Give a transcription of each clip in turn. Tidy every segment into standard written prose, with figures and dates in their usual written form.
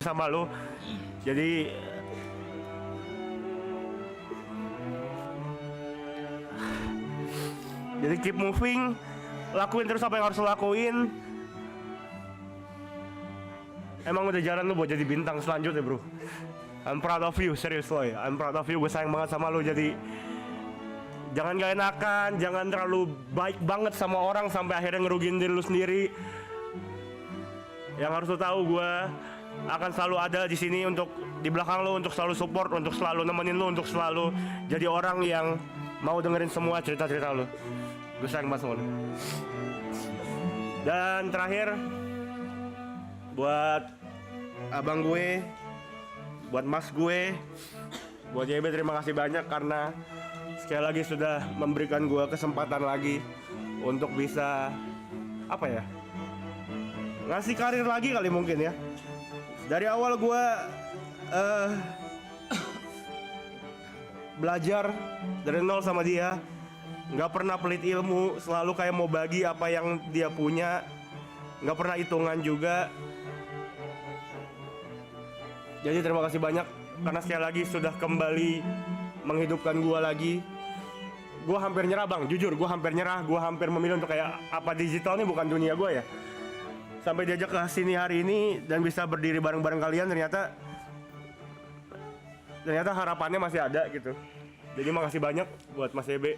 sama lu. Jadi keep moving, lakuin terus apa yang harus lo lakuin. Emang udah jalan lu buat jadi bintang selanjutnya, bro. I'm proud of you, seriously. I'm proud of you, gue sayang banget sama lu. Jadi jangan gak enakan, jangan terlalu baik banget sama orang sampai akhirnya ngerugiin diri lu sendiri. Yang harus lu tahu, gue akan selalu ada di sini untuk di belakang lu, untuk selalu support, untuk selalu nemenin lu, untuk selalu jadi orang yang mau dengerin semua cerita-cerita lu. Gue sayang banget sama lu. Dan terakhir, buat abang gue, buat mas gue, buat YB, terima kasih banyak karena sekali lagi sudah memberikan gue kesempatan lagi untuk bisa apa ya, ngasih karir lagi kali mungkin ya. Dari awal gue belajar dari nol sama dia, nggak pernah pelit ilmu, selalu kayak mau bagi apa yang dia punya, nggak pernah hitungan juga. Jadi terima kasih banyak karena sekali lagi sudah kembali menghidupkan gue lagi. Gue hampir nyerah bang, jujur gue hampir nyerah. Gue hampir memilih untuk kayak apa digital ini bukan dunia gue ya. Sampai diajak ke sini hari ini dan bisa berdiri bareng-bareng kalian, ternyata harapannya masih ada gitu. Jadi makasih banyak buat Mas Ebe,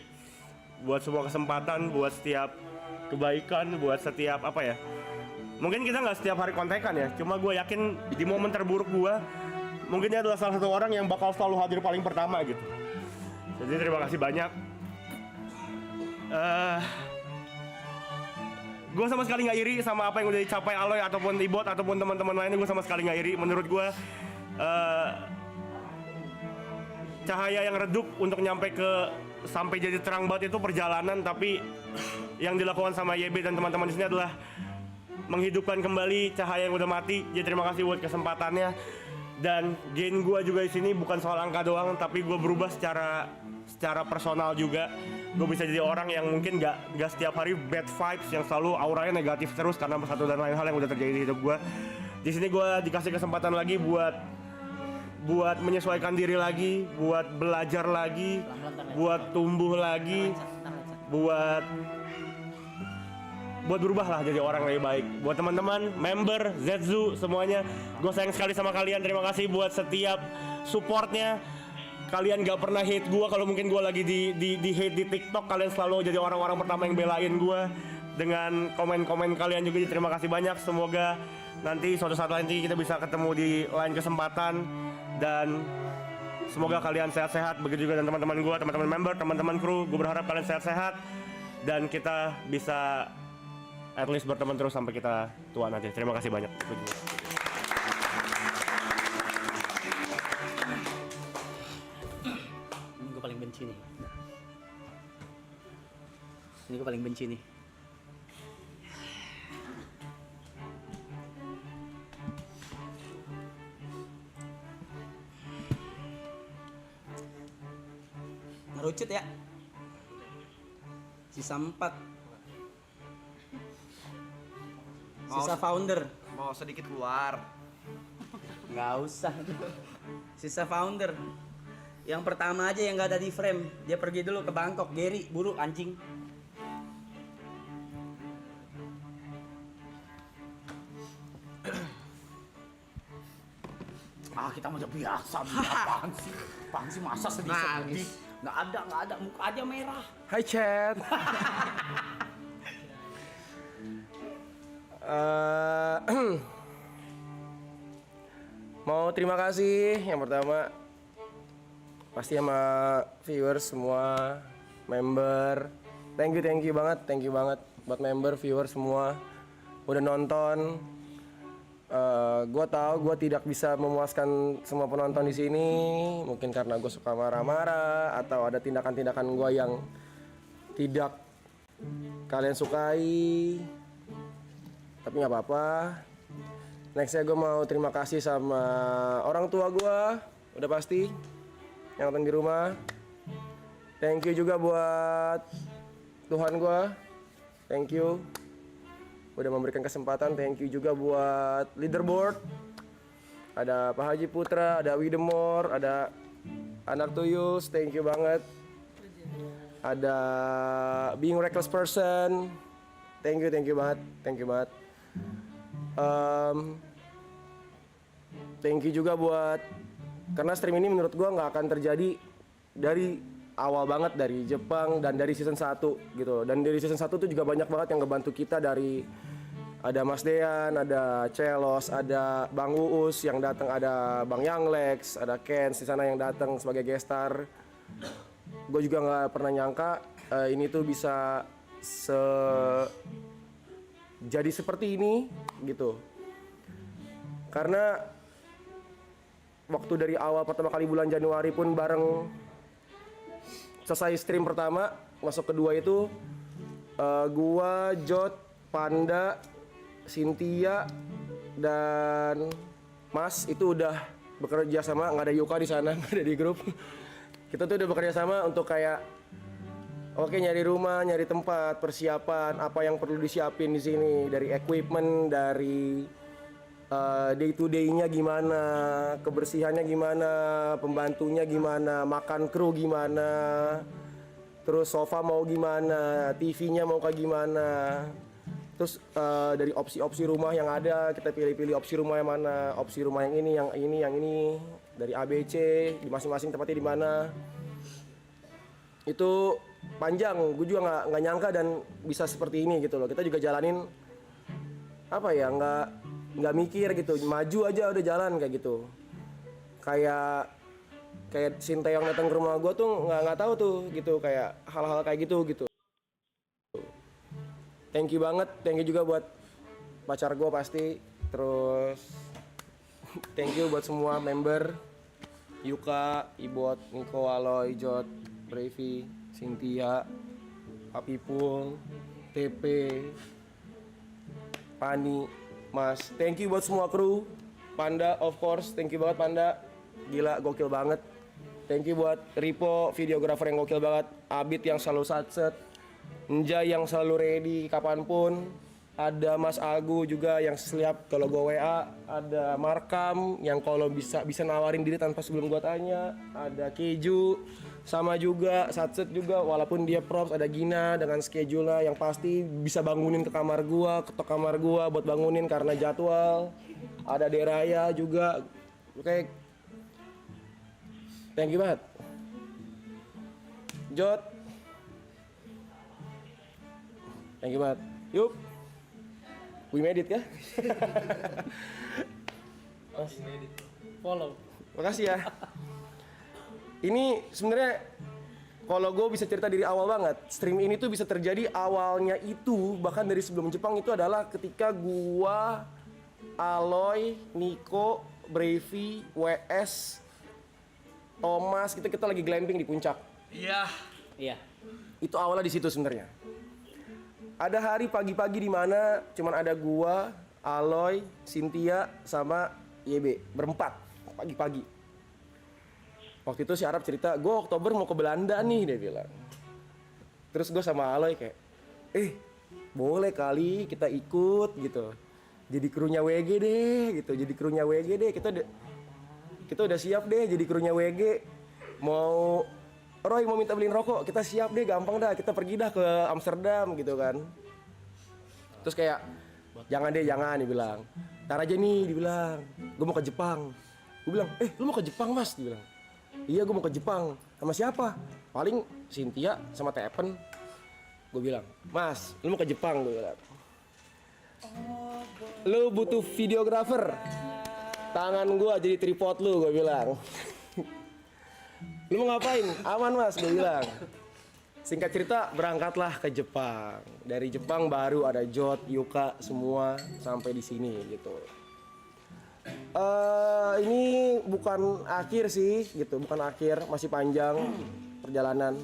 buat semua kesempatan, buat setiap kebaikan, buat setiap apa ya. Mungkin kita nggak setiap hari kontekan ya, cuma gue yakin di momen terburuk gue, mungkin dia adalah salah satu orang yang bakal selalu hadir paling pertama gitu. Jadi terima kasih banyak. Gue sama sekali nggak iri sama apa yang udah dicapai Aloy ataupun Ibot ataupun teman-teman lainnya. Gue sama sekali nggak iri. Menurut gue cahaya yang redup untuk nyampe ke sampai jadi terang banget itu perjalanan, tapi yang dilakukan sama YB dan teman-teman di sini adalah menghidupkan kembali cahaya yang udah mati. Jadi terima kasih buat kesempatannya. Dan gain gue juga di sini bukan soal angka doang, tapi gue berubah secara personal juga. Gue bisa jadi orang yang mungkin gak setiap hari bad vibes, yang selalu auranya negatif terus karena satu dan lain hal yang udah terjadi di hidup gue. Di sini gue dikasih kesempatan lagi buat menyesuaikan diri lagi, buat belajar lagi, buat tumbuh lagi, buat berubah lah jadi orang lebih baik. Buat teman-teman, member, Zetsu, semuanya, gue sayang sekali sama kalian. Terima kasih buat setiap supportnya. Kalian gak pernah hate gue kalau mungkin gue lagi di hate di TikTok. Kalian selalu jadi orang-orang pertama yang belain gue dengan komen-komen kalian juga. Jadi terima kasih banyak. Semoga nanti suatu saat nanti kita bisa ketemu di lain kesempatan. Dan semoga kalian sehat-sehat. Begitu juga dan teman-teman gue, teman-teman member, teman-teman kru. Gue berharap kalian sehat-sehat dan kita bisa at least berteman terus sampai kita tua nanti. Terima kasih banyak. Ini gue paling benci nih. Ini gue paling benci nih. Ngerucut ya. Sisa 4. Sisa founder. Mau sedikit keluar. Nggak usah. Sisa founder. Yang pertama aja yang nggak ada di frame. Dia pergi dulu ke Bangkok. Gary, buru anjing. Kita mau biasa. Apaan sih masa sedih-sedih. Nggak ada. Muka aja merah. Hai chat. Mau terima kasih yang pertama pasti sama viewers semua, member. Thank you banget buat member, viewers semua udah nonton. Gue tahu gue tidak bisa memuaskan semua penonton di sini, mungkin karena gue suka marah-marah atau ada tindakan-tindakan gue yang tidak kalian sukai. Tapi nggak apa-apa. Nextnya gue mau terima kasih sama orang tua gue, udah pasti yang nonton di rumah. Thank you juga buat Tuhan gue. Thank you udah memberikan kesempatan. Thank you juga buat leaderboard ada Pak Haji Putra, ada Widemore, ada Anak Tuyus, thank you banget. Ada Being Reckless Person, thank you banget, thank you banget. Thank you juga buat, karena stream ini menurut gua nggak akan terjadi dari awal banget, dari Jepang dan dari season 1 gitu. Dan dari season 1 tuh juga banyak banget yang ngebantu kita, dari ada Mas Dean, ada Celos, ada Bang Uus yang datang, ada Bang Young Lex, ada Ken di sana yang datang sebagai guest star. Gue juga nggak pernah nyangka ini tuh bisa jadi seperti ini gitu. Karena waktu dari awal pertama kali bulan Januari pun bareng selesai stream pertama, masuk kedua itu gua, Jot, Panda, Cynthia dan Mas itu udah bekerja sama, nggak ada Yuka di sana, nggak ada di grup. Kita tuh udah bekerja sama untuk kayak oke, nyari rumah, nyari tempat, persiapan, apa yang perlu disiapin di sini, dari equipment, dari day to day-nya gimana, kebersihannya gimana, pembantunya gimana, makan kru gimana, terus sofa mau gimana, TV-nya mau kayak gimana. Terus dari opsi-opsi rumah yang ada, kita pilih-pilih opsi rumah yang mana, opsi rumah yang ini, yang ini, dari ABC, di masing-masing tempatnya di mana. Itu panjang, gue juga nggak nyangka dan bisa seperti ini gitu loh. Kita juga jalanin apa ya, nggak mikir gitu, maju aja udah jalan kayak gitu. Kayak Sinteyong datang ke rumah gue tuh nggak tahu tuh gitu, kayak hal-hal kayak gitu. Thank you banget, thank you juga buat pacar gue pasti. Terus thank you buat semua member, Yuka, Ibot, Niko, Aloy, Jot, Brevi, Cynthia, Papipul, TP, Pani, Mas. Thank you buat semua kru. Panda of course, thank you banget Panda. Gila, gokil banget. Thank you buat Ripo, videographer yang gokil banget. Abid yang selalu satset. Nja yang selalu ready kapanpun. Ada Mas Agu juga yang setiap kalau gue WA. Ada Markam yang kalau bisa nawarin diri tanpa sebelum gue tanya. Ada Keju sama juga Satset juga, walaupun dia props. Ada Gina dengan schedule-nya yang pasti bisa bangunin ke kamar gue, ketok kamar gue buat bangunin karena jadwal. Ada Deraya juga. Oke, thank you banget. Jot, thank you banget. Yuk, we made it kah? Follow. Makasih ya. Ini sebenarnya kalau gue bisa cerita dari awal banget, stream ini tuh bisa terjadi awalnya itu bahkan dari sebelum Jepang itu adalah ketika gua, Aloy, Niko, Brevi, WS, Thomas, kita lagi glamping di puncak. Iya. Itu awalnya di situ sebenarnya. Ada hari pagi-pagi di mana cuman ada gua, Aloy, Cynthia sama YB berempat pagi-pagi. Waktu itu si Arab cerita, gue Oktober mau ke Belanda nih, dia bilang. Terus gue sama Aloy kayak, boleh kali kita ikut gitu. Jadi krunya WG deh gitu, jadi krunya WG deh. Kita udah siap deh jadi krunya WG. Mau Roy mau minta beliin rokok, kita siap deh, gampang dah, kita pergi dah ke Amsterdam gitu kan. Terus kayak, jangan dibilang. Ntar aja nih, dibilang, gue mau ke Jepang. Gue bilang, lu mau ke Jepang Mas? Dibilang, iya gue mau ke Jepang. Sama siapa? Paling Cynthia sama Tepen. Gue bilang, Mas, lu mau ke Jepang? Gue bilang, lu butuh videographer. Tangan gue jadi tripod lu, gue bilang. Lu mau ngapain? Aman Mas, gue bilang. Singkat cerita, berangkatlah ke Jepang. Dari Jepang baru ada Jot, Yuka, semua sampai di sini gitu. Ini bukan akhir sih, gitu. Bukan akhir, masih panjang perjalanan.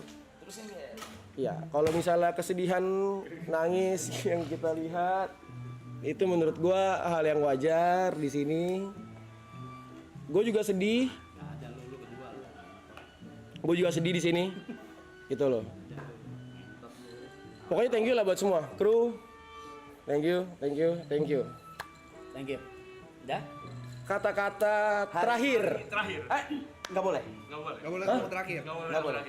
Iya, kalau misalnya kesedihan, nangis yang kita lihat, itu menurut gua hal yang wajar di sini. Gue juga sedih. Gue juga sedih di sini, gitu loh. Pokoknya thank you lah buat semua kru. Thank you. Thank you. Dah? kata-kata terakhir. Nggak boleh. Gak boleh ngomong terakhir. Nggak boleh.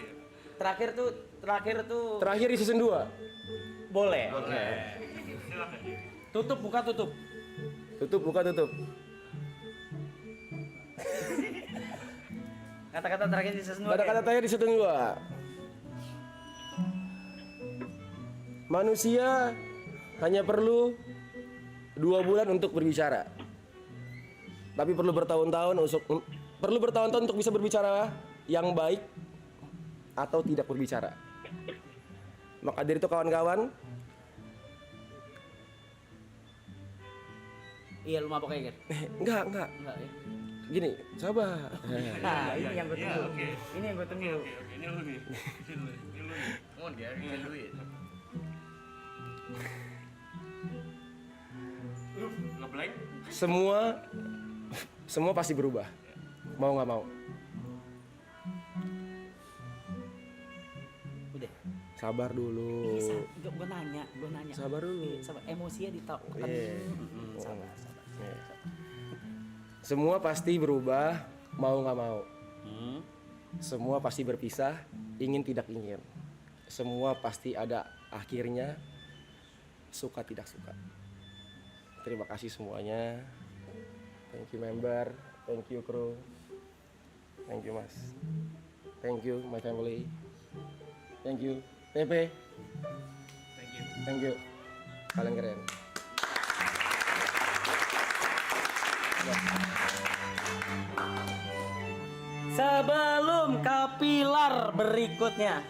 Terakhir tuh Terakhir di season 2. boleh. Tutup buka tutup. Tutup buka tutup. Kata-kata terakhir di season 2. Kata-kata terakhir di season 2. Manusia hanya perlu 2 bulan untuk berbicara. Tapi perlu bertahun-tahun untuk bisa berbicara yang baik atau tidak berbicara. Maka dari itu kawan-kawan, Iya, lu mabok kayak gitu. enggak. Enggak ya. Gini, sabar. Nah, ini yang gue tunggu. Ini yang gue tunggu. Ini lu nih. Come on, Gary, you can do it. Ngeblank? Semua pasti berubah. Mau nggak mau. Udah. Sabar dulu. Gue nanya. Sabar dulu. Sabar, emosinya ditahu. Iya. Sabar. Iya. Semua pasti berubah, mau nggak mau. Semua pasti berpisah, ingin tidak ingin. Semua pasti ada akhirnya, suka tidak suka. Terima kasih semuanya. Thank you member, thank you crew, thank you mas, thank you my family, thank you TP, thank you, kalian keren. Sebelum ke pilar berikutnya,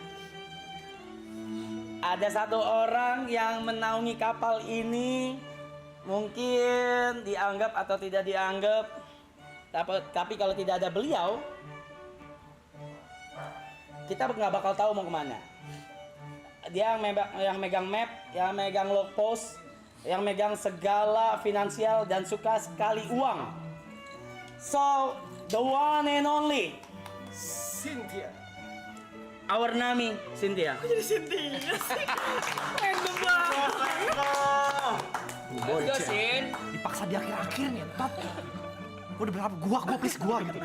ada satu orang yang menaungi kapal ini, mungkin dianggap atau tidak dianggap, tapi kalau tidak ada beliau, kita nggak bakal tahu mau kemana. Dia yang megang map, yang megang log post, yang megang segala finansial dan suka sekali uang. So, the one and only Cynthia. our Nami Cynthia. Jadi Cindy sih. Random banget. Let's go, Sin. Dipaksa di akhir-akhir nih, Tot. Gue udah bilang gua please gua gitu.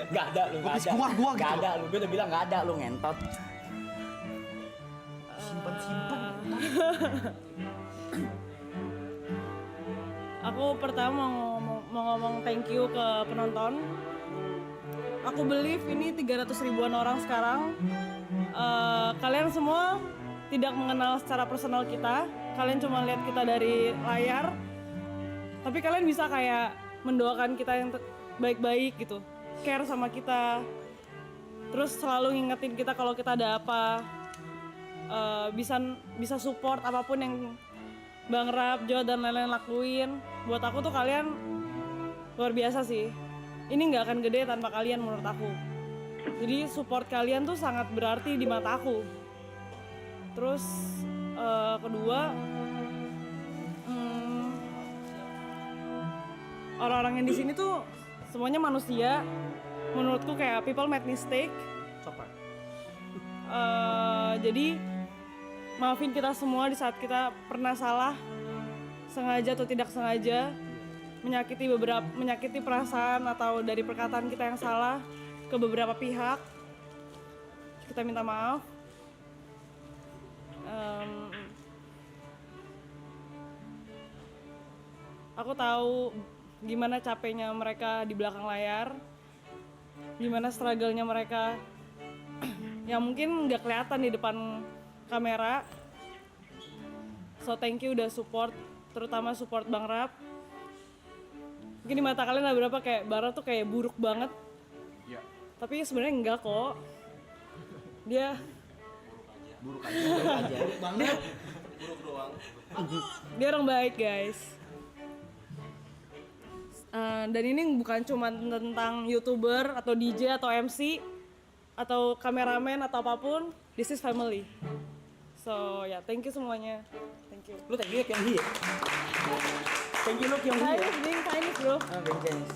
Gak ada lu, gak ada. Gua gitu. Gak ada lu, gue udah bilang gak ada lu ngentot. Simpen. Aku pertama mau ngomong thank you ke penonton. Aku believe ini 300 ribuan orang sekarang. Kalian semua tidak mengenal secara personal kita. Kalian cuma lihat kita dari layar. Tapi kalian bisa kayak mendoakan kita yang baik-baik gitu. Care sama kita. Terus selalu ngingetin kita kalau kita ada apa. Bisa support apapun yang Bang Rap, Jo, dan lain-lain lakuin. Buat aku tuh kalian luar biasa sih. Ini nggak akan gede tanpa kalian menurut aku. Jadi support kalian tuh sangat berarti di mata aku. Terus kedua, orang-orang yang di sini tuh semuanya manusia. Menurutku kayak people make mistake. Jadi maafin kita semua di saat kita pernah salah, sengaja atau tidak sengaja, menyakiti perasaan atau dari perkataan kita yang salah ke beberapa pihak. Kita minta maaf. Aku tahu gimana capeknya mereka di belakang layar, gimana struggle-nya mereka yang mungkin nggak kelihatan di depan kamera. So thank you udah support, terutama support Bang Rap. Mungkin di mata kalian ada berapa kayak Bara tuh kayak buruk banget. Iya. Tapi sebenarnya enggak kok. Dia Buruk aja. dia orang baik, guys. Dan ini bukan cuma tentang YouTuber atau DJ atau MC atau kameramen atau apapun. This is family. So ya, thank you semuanya. Thank you. Lu thank you yang dia. Thank you lu yang dia. Chinese, being Chinese bro. Being Chinese.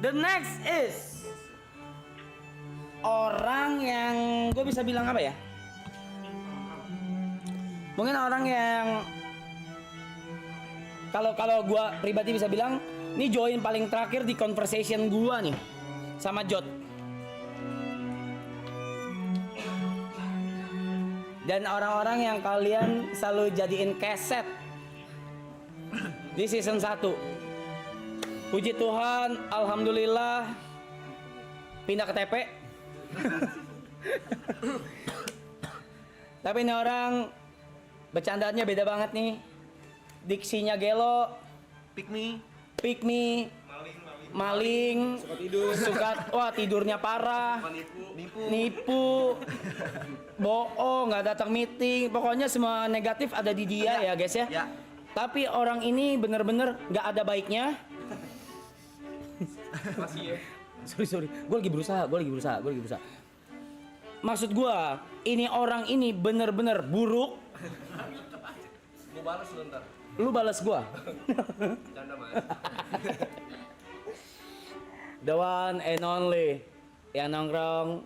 The next is orang yang gue bisa bilang apa ya? Mungkin orang yang kalau gua pribadi bisa bilang, ini join paling terakhir di conversation gua nih sama Jot. Dan orang-orang yang kalian selalu jadiin keset di season 1. Puji Tuhan, alhamdulillah pindah ke TP. Tapi ini orang bercandaannya beda banget nih. Diksinya gelo, pick me, maling, suka tidurnya parah, nipu, bohong, nggak datang meeting, pokoknya semua negatif ada di dia ya guys ya. Tapi orang ini bener-bener nggak ada baiknya. sorry, gue lagi berusaha. Maksud gue, ini orang ini bener-bener buruk. Mau balas lu ntar. Lu balas gue. Canda mas. The one and only yang nongkrong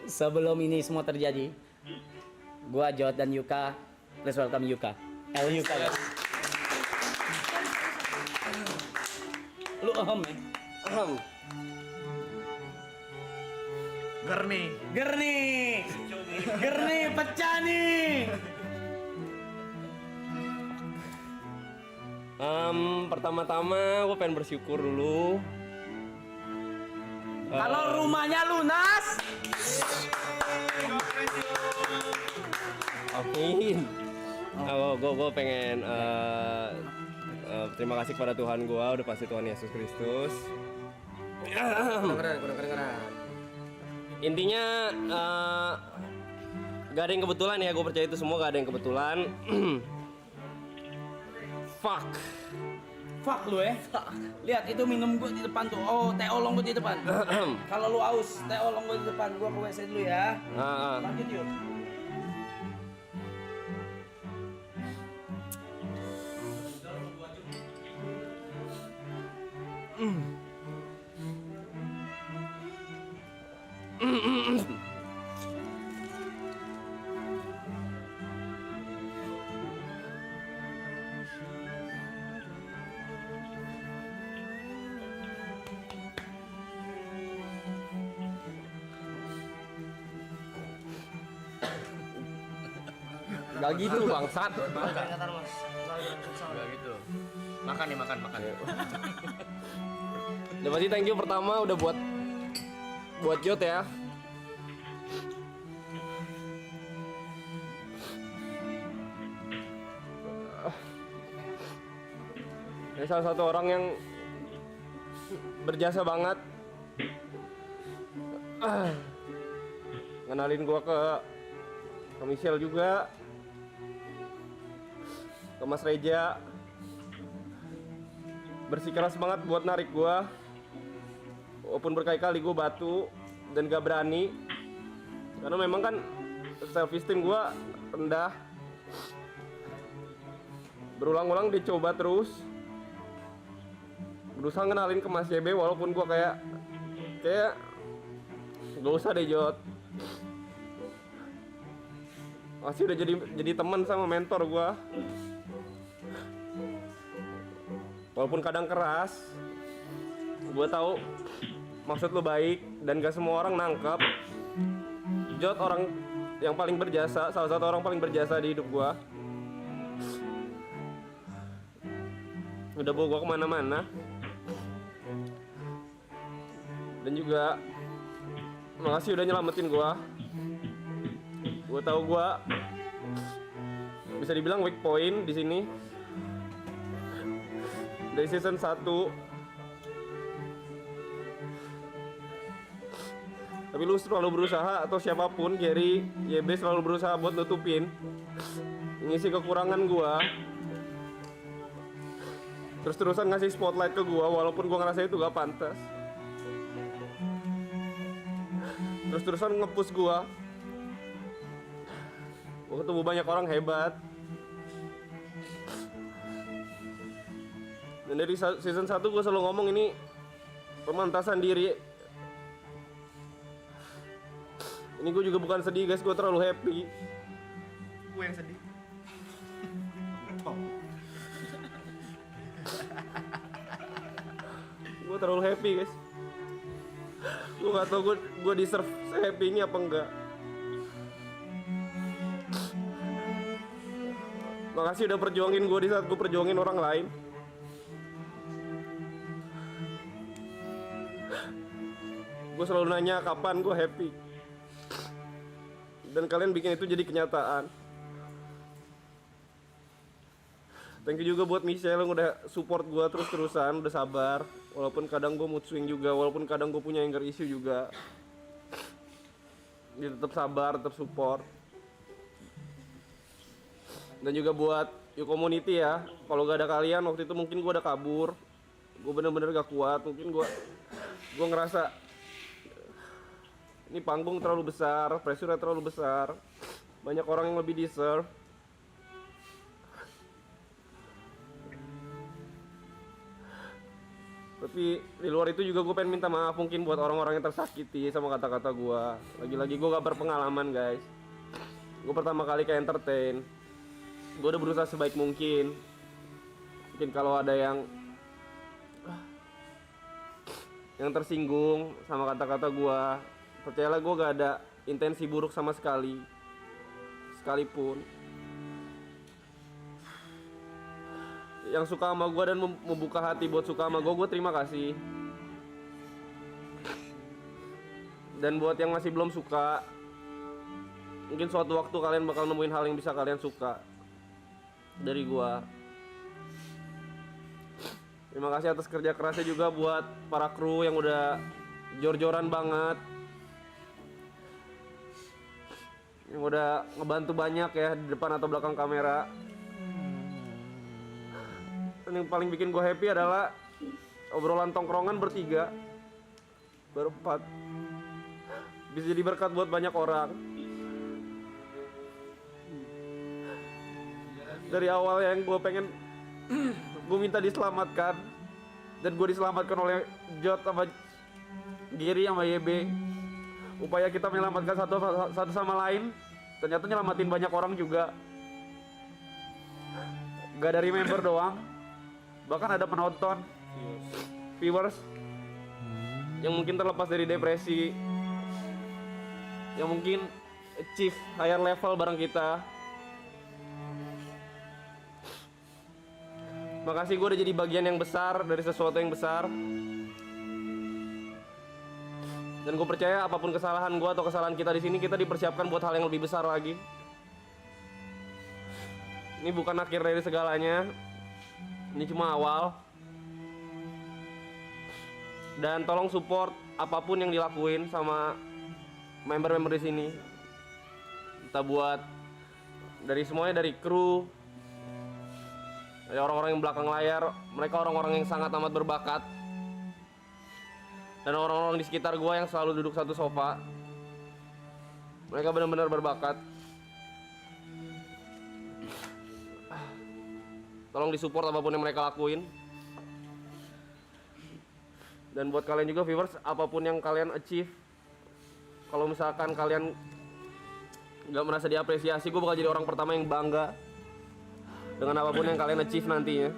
sebelum ini semua terjadi. Gua Jot dan Yuka. Please welcome Yuka. Yuka guys. Lu ya? Gerni pecah nih. Pertama-tama gue pengen bersyukur dulu. Kalau rumahnya lunas. Amin. Gue pengen terima kasih kepada Tuhan gue, udah pasti Tuhan Yesus Kristus. Intinya gak ada yang kebetulan ya, gue percaya itu semua gak ada yang kebetulan. Fuck lu ya. Lihat itu minum gue di depan tuh. Oh, teh olong gue di depan. Kalau lu aus, teh olong gue di depan. Gua ke WC dulu ya. Lanjut yuk. Gak gitu bangsat. Enggak gitu. Makan nih, makan. Udah pasti thank you pertama udah buat Jot ya. Ini salah satu orang yang berjasa banget. Ngenalin gua ke Michelle juga, ke Mas Reja. Bersikeras banget buat narik gua. Walaupun berkali-kali gua batu dan gak berani. Karena memang kan self esteem gua rendah. Berulang-ulang dicoba terus. Berusaha ngenalin ke Mas YB walaupun gua kayak gak usah deh Jot. Masih udah jadi teman sama mentor gua. Walaupun kadang keras, gua tahu maksud lu baik dan gak semua orang nangkep. Jot orang yang paling berjasa, salah satu orang paling berjasa di hidup gua. Udah bawa gua kemana-mana. Dan juga makasih udah nyelamatin gua. Gua tahu gua bisa dibilang weak point di sini. Dari season 1. Tapi lu selalu berusaha, atau siapapun, Gary, YB selalu berusaha buat nutupin ngisi kekurangan gua. Terus-terusan ngasih spotlight ke gua walaupun gua ngerasa itu gak pantas. Terus-terusan nge-push gua. Gua ketemu banyak orang hebat. Dan dari season 1 gue selalu ngomong ini pemantasan diri. Ini gue juga bukan sedih guys, gue terlalu happy. Gue yang sedih. Gue terlalu happy guys. Gue gak tau gue deserve happy ini apa enggak. Makasih udah perjuangin gue di saat gue perjuangin orang lain. Gue selalu nanya kapan gue happy. Dan kalian bikin itu jadi kenyataan. Thank you juga buat Michelle yang udah support gue terus-terusan, udah sabar. Walaupun kadang gue mood swing juga, walaupun kadang gue punya anger issue juga. Dia tetap sabar, tetap support. Dan juga buat You Community ya. Kalau gak ada kalian waktu itu mungkin gue udah kabur. Gue bener-bener gak kuat. Mungkin gue ngerasa ini panggung terlalu besar, pressure terlalu besar. Banyak orang yang lebih deserve. Tapi di luar itu juga gue pengen minta maaf mungkin buat orang-orang yang tersakiti sama kata-kata gue. Lagi-lagi gue gak berpengalaman guys. Gue pertama kali kayak entertain. Gue udah berusaha sebaik mungkin. Mungkin kalau ada yang tersinggung sama kata-kata gue, percayalah gue gak ada intensi buruk sama sekali. Sekalipun yang suka sama gue dan membuka hati buat suka sama gue terima kasih. Dan buat yang masih belum suka, mungkin suatu waktu kalian bakal nemuin hal yang bisa kalian suka dari gue. Terima kasih atas kerja kerasnya juga buat para kru yang udah jor-joran banget, yang udah ngebantu banyak ya di depan atau belakang kamera. Dan yang paling bikin gue happy adalah obrolan tongkrongan bertiga, berempat, bisa jadi berkat buat banyak orang. Dari awal yang gue pengen, gue minta diselamatkan, dan gue diselamatkan oleh Jot sama Giri sama YB. Upaya kita menyelamatkan satu sama lain, ternyata nyelamatin banyak orang juga. Gak dari member doang, bahkan ada penonton, viewers yang mungkin terlepas dari depresi, yang mungkin achieve higher level bareng kita. Makasih gue udah jadi bagian yang besar dari sesuatu yang besar. Dan gue percaya apapun kesalahan gue atau kesalahan kita di sini, kita dipersiapkan buat hal yang lebih besar lagi. Ini bukan akhir dari segalanya. Ini cuma awal. Dan tolong support apapun yang dilakuin sama member-member di sini. Kita buat dari semuanya, dari kru, dari orang-orang yang belakang layar, mereka orang-orang yang sangat amat berbakat. Dan orang-orang di sekitar gue yang selalu duduk satu sofa, mereka benar-benar berbakat. Tolong disupport apapun yang mereka lakuin. Dan buat kalian juga viewers, apapun yang kalian achieve, kalau misalkan kalian gak merasa diapresiasi, gue bakal jadi orang pertama yang bangga dengan apapun yang kalian achieve nantinya.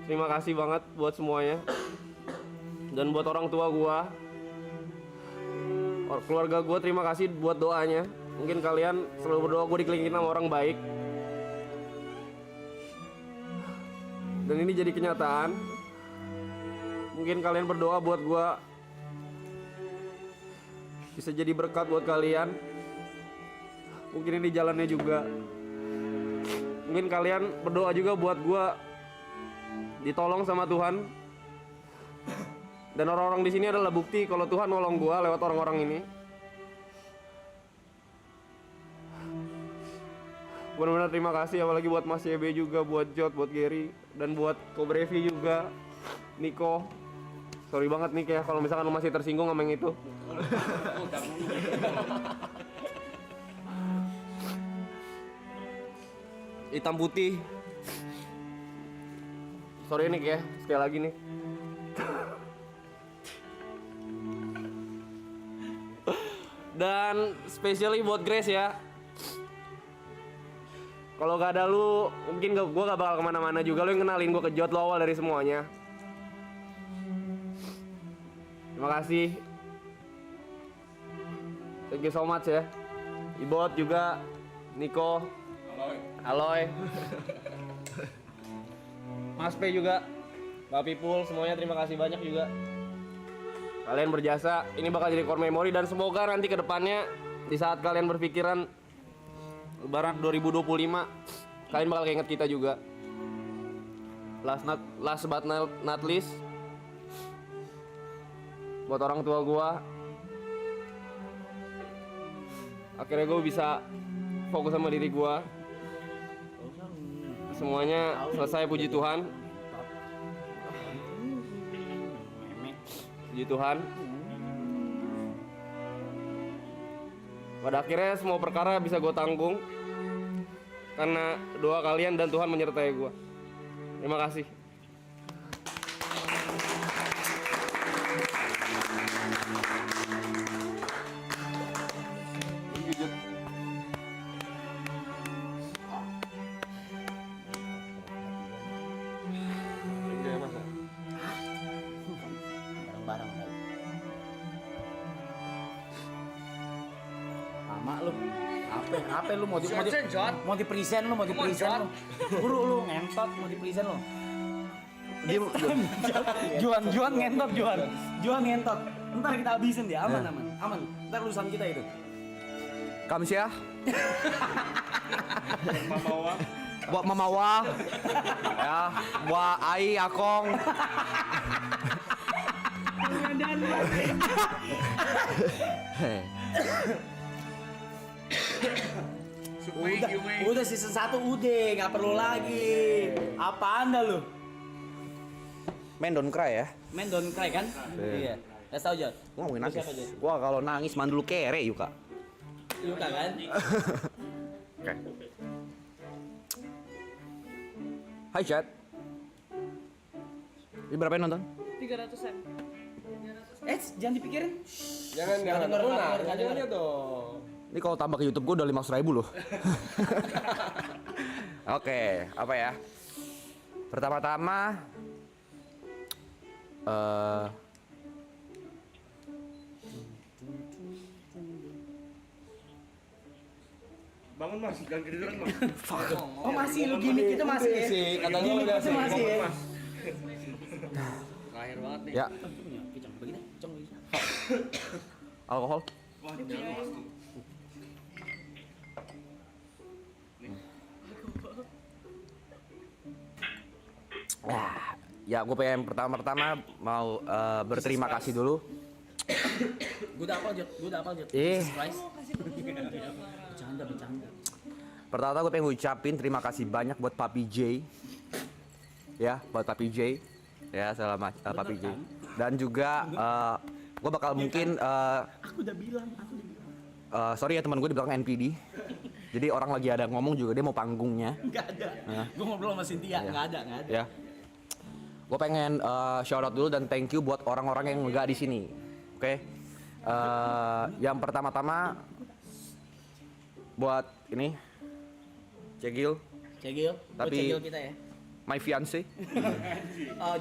Terima kasih banget buat semuanya. Dan buat orang tua gue, keluarga gue, terima kasih buat doanya. Mungkin kalian selalu berdoa gue dikelilingin sama orang baik. Dan ini jadi kenyataan. Mungkin kalian berdoa buat gue bisa jadi berkat buat kalian. Mungkin ini jalannya juga. Mungkin kalian berdoa juga buat gue ditolong sama Tuhan. Dan orang-orang di sini adalah bukti kalau Tuhan nolong gue lewat orang-orang ini. Benar-benar terima kasih, apalagi buat Mas YB juga, buat Jot, buat Gary, dan buat Kobrevi juga, Niko. Sorry banget nih ya kalau misalkan lu masih tersinggung sama yang itu. Hitam putih. Sorry nih ya, sekali lagi nih. Dan especially buat Grace ya. Kalau gak ada lu, mungkin gue gak bakal kemana-mana juga. Lu yang kenalin gue ke Jot, lu awal dari semuanya. Terima kasih. Thank you so much ya. Ibot juga, Niko, Aloy, Mas P juga, Mbak Pipul, semuanya terima kasih banyak juga. Kalian berjasa, ini bakal jadi core memory dan semoga nanti ke depannya di saat kalian berpikiran Lebaran 2025, kalian bakal inget kita juga. Last but not least, buat orang tua gua, akhirnya gue bisa fokus sama diri gua. Semuanya selesai, puji Tuhan. Puji Tuhan. Pada akhirnya semua perkara bisa gue tanggung karena doa kalian dan Tuhan menyertai gue. Terima kasih. Bareng-bareng kali. Lama lu. Apa lu mau di present lu. Buru lu ngentot mau di present lu. Juan ngentot. Ntar kita habisin dia, aman. Ntar lulusan kita itu. Kamsia. Buat Mamawa. Ya, buat Ai, Akong. Udah season 1 udah, nggak perlu lagi. Apaan dah lu? Men don't cry ya. Men don't cry kan? Iya. Kasih tau Jod. Gua ngomongin Lu nangis. siapa, Jod? Gua kalau nangis mandul kere Yuka. Yuka kan? Oke. Hai chat. Ini berapa yang nonton? 300-an. Jangan dipikirin. Jangan denger, dengarnya dong. Ini kalau tambah ke YouTube gue udah 500.000 loh. Oke, apa ya? Pertama-tama Bangun Mas, jangan ketiduran Mas. Oh masih lu gimmick itu masih ya? Kata lu Gimmick udah itu masih ya? Terakhir banget nih. ya Kicang begini, kicang begini. alkohol. Ya, gue pengen pertama-tama mau berterima kasih dulu. Gue udah apal Jod. Eh. Surprise. Bercanda. Pertama gue pengen ngucapin terima kasih banyak buat Papi J. Ya, buat Papi J. Ya, selamat Papi J. Dan juga gue bakal mungkin Aku udah bilang. sorry ya teman gue di belakang NPD. Jadi orang lagi ada ngomong juga dia mau panggungnya. Enggak ada. Gue ngobrol sama Cynthia, enggak ada. Ya. Gue pengen shout out dulu dan thank you buat orang-orang yang nggak di sini. Oke. Yang pertama-tama buat ini Cegil, Tapi- Cegil kita ya. my fiance.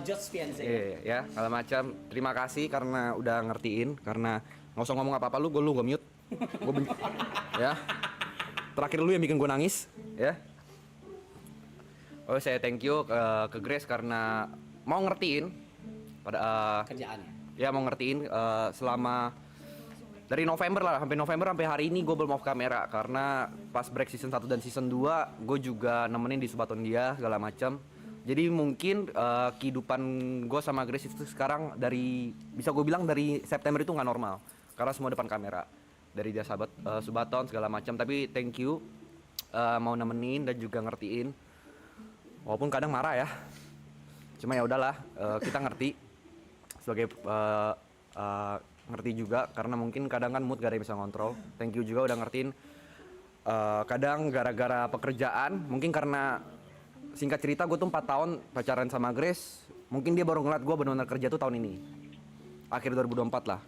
Just fiance. Ya, segala macam. Terima kasih karena udah ngertiin. Karena nggak usah ngomong apa-apa lu gue mute. Gue benci. Ya. Terakhir lu yang bikin gue nangis. Ya. Oh, saya thank you ke Grace karena mau ngertiin pada Kerjaannya. ya mau ngertiin selama dari November lah sampai hari ini gue belum off kamera karena pas break season 1 dan season 2 gue juga nemenin di Subaton dia segala macam. Jadi mungkin kehidupan gue sama Grace itu sekarang bisa gue bilang dari September itu nggak normal karena semua depan kamera dari dia sahabat Subaton segala macam. Tapi thank you mau nemenin dan juga ngertiin walaupun kadang marah ya. Cuma ya udahlah kita ngerti sebagai ngerti juga karena mungkin kadang kan mood gak ada yang bisa ngontrol. Thank you juga udah ngertiin. Kadang gara-gara pekerjaan, mungkin karena singkat cerita gue tuh 4 tahun pacaran sama Grace. Mungkin dia baru ngeliat gue benar-benar kerja tuh tahun ini, akhir 2024 lah.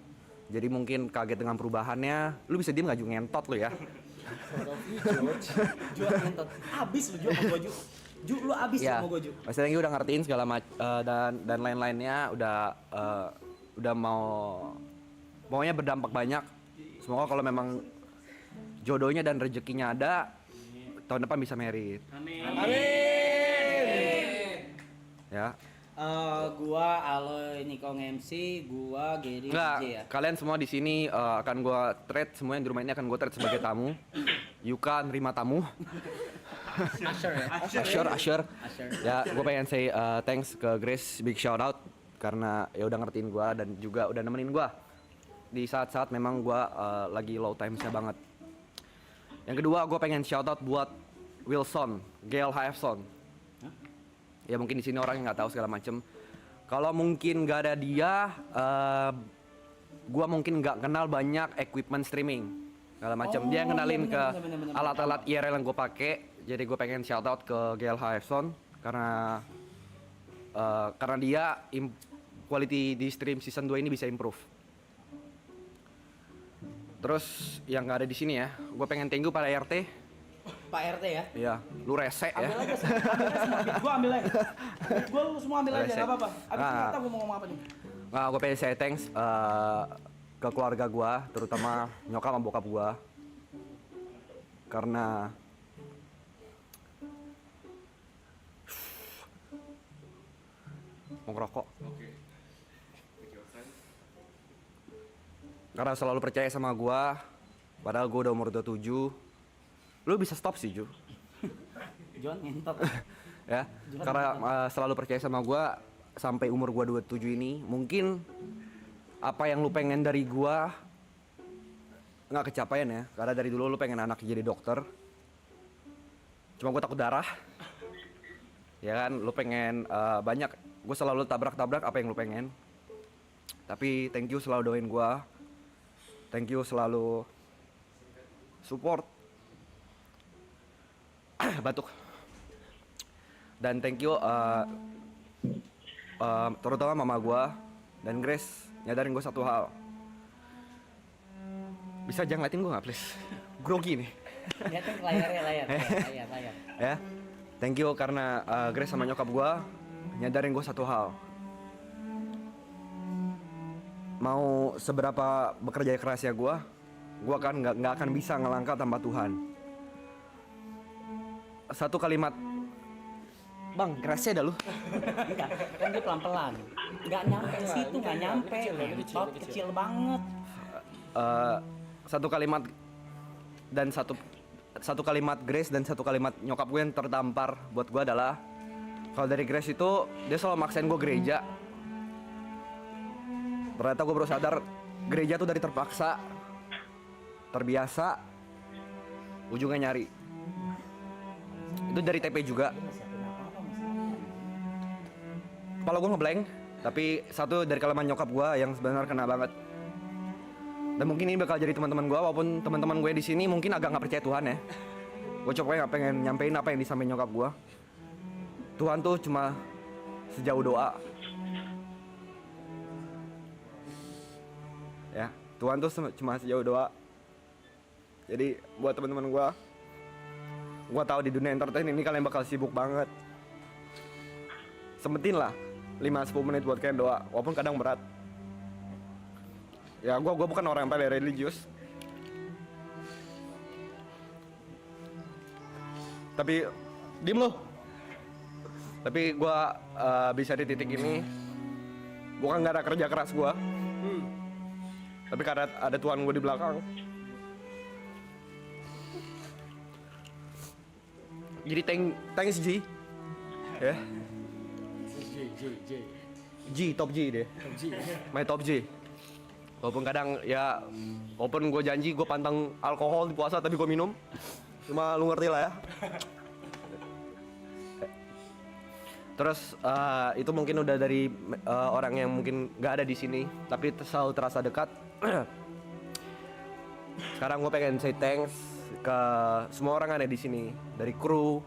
Jadi mungkin kaget dengan perubahannya. Lu bisa diem gak juga ngentot lu ya? Ju ngentot. Abis lu Ju sama gua Ju. Ju lu abis Ya, sama gua Ju. Mas Tenggi udah ngertiin segala dan lain-lainnya udah maunya berdampak banyak. Semoga kalau memang jodohnya dan rezekinya ada, tahun depan bisa merit. Ya. Gua Aloy Nikong MC, gua Gary Enggak, DJ ya. kalian semua di sini akan gua trade, semua yang di rumah ini akan gua trade sebagai tamu. Yuka nerima tamu. Asher ya. Asher. Ya, gue pengen say thanks ke Grace, big shout out karena ya udah ngertiin gue dan juga udah nemenin gue di saat-saat memang gue lagi low timesnya banget. Yang kedua, gue pengen shout out buat Wilson, Gail Hafson. Ya mungkin di sini orang yang nggak tahu segala macem. Kalau mungkin nggak ada dia, gue mungkin nggak kenal banyak equipment streaming segala macam. Dia yang kenalin ke alat-alat IRL yang gue pakai. Jadi gue pengen shout out ke Gail Hafson karena dia quality di stream season 2 ini bisa improve. Terus yang nggak ada di sini ya, gue pengen thank you pada RT. Pak RT ya. Iya, lu rese ya. Ambil aja semua. Beat gua ambil aja. Beat gua lu semua ambil aja, Rese. enggak apa-apa. Abis itu Nah. nggak tahu gua mau ngomong apa nih. Nah, gue pengen say thanks ke keluarga gue, terutama nyokap sama bokap gue, karena mau ngerokok. Karena selalu percaya sama gue, padahal gue udah umur 27. Lu bisa stop sih, Ju. John ngentot. Ya, karena selalu percaya sama gue sampai umur gue 27 ini. Mungkin apa yang lu pengen dari gue nggak kecapaian ya, karena dari dulu lu pengen anak jadi dokter. Cuma gue takut darah. Ya kan, lu pengen banyak. Gue selalu tabrak-tabrak apa yang lu pengen. Tapi thank you selalu doain gue. Thank you selalu support. Batuk. Dan thank you terutama mama gue dan Grace nyadarin gue satu hal. Bisa jangan ngeliatin gue nggak please? Grogi nih. Lihatin layar. Ya, thank you karena Grace sama nyokap gue nyadarin gue satu hal. Mau seberapa bekerja keras ya gue kan nggak akan bisa ngelangkah tanpa Tuhan. Satu kalimat, bang kerasnya dah lu. Enggak, kan dia pelan-pelan. Enggak nyampe situ, enggak nyampe. Ngentot kecil banget. Satu kalimat dan satu kalimat Grace dan satu kalimat nyokap gue yang terdampar buat gue adalah kalau dari Grace itu dia selalu maksain gue gereja. Ternyata gue baru sadar gereja tuh dari terpaksa, terbiasa, ujungnya nyari. Itu dari TP juga. Kepala gue ngeblank, tapi satu dari kalimat nyokap gue yang sebenarnya kena banget. Dan mungkin ini bakal jadi teman-teman gue, walaupun teman-teman gue di sini mungkin agak nggak percaya Tuhan ya. Gue coba nggak pengen nyampein apa yang disampaikan nyokap gue. Tuhan tuh cuma sejauh doa. Ya, Tuhan tuh cuma sejauh doa. Jadi buat teman-teman gue tahu di dunia entertain ini kalian bakal sibuk banget. Sempetin lah 5-10 menit buat kalian doa, walaupun kadang berat. Ya, gue bukan orang yang paling religius. Tapi diem lo. Tapi gue bisa di titik ini bukan karena kerja keras gue, tapi karena ada Tuhan gue di belakang. Jadi thanks G, ya. G, top G deh. My top G. Walaupun kadang ya, walaupun gue janji gue pantang alkohol di puasa tapi gue minum. Cuma lu ngerti lah ya. Terus itu mungkin udah dari orang yang mungkin gak ada di sini, tapi selalu terasa dekat. Sekarang gue pengen say thanks ke semua orang yang ada di sini, dari kru,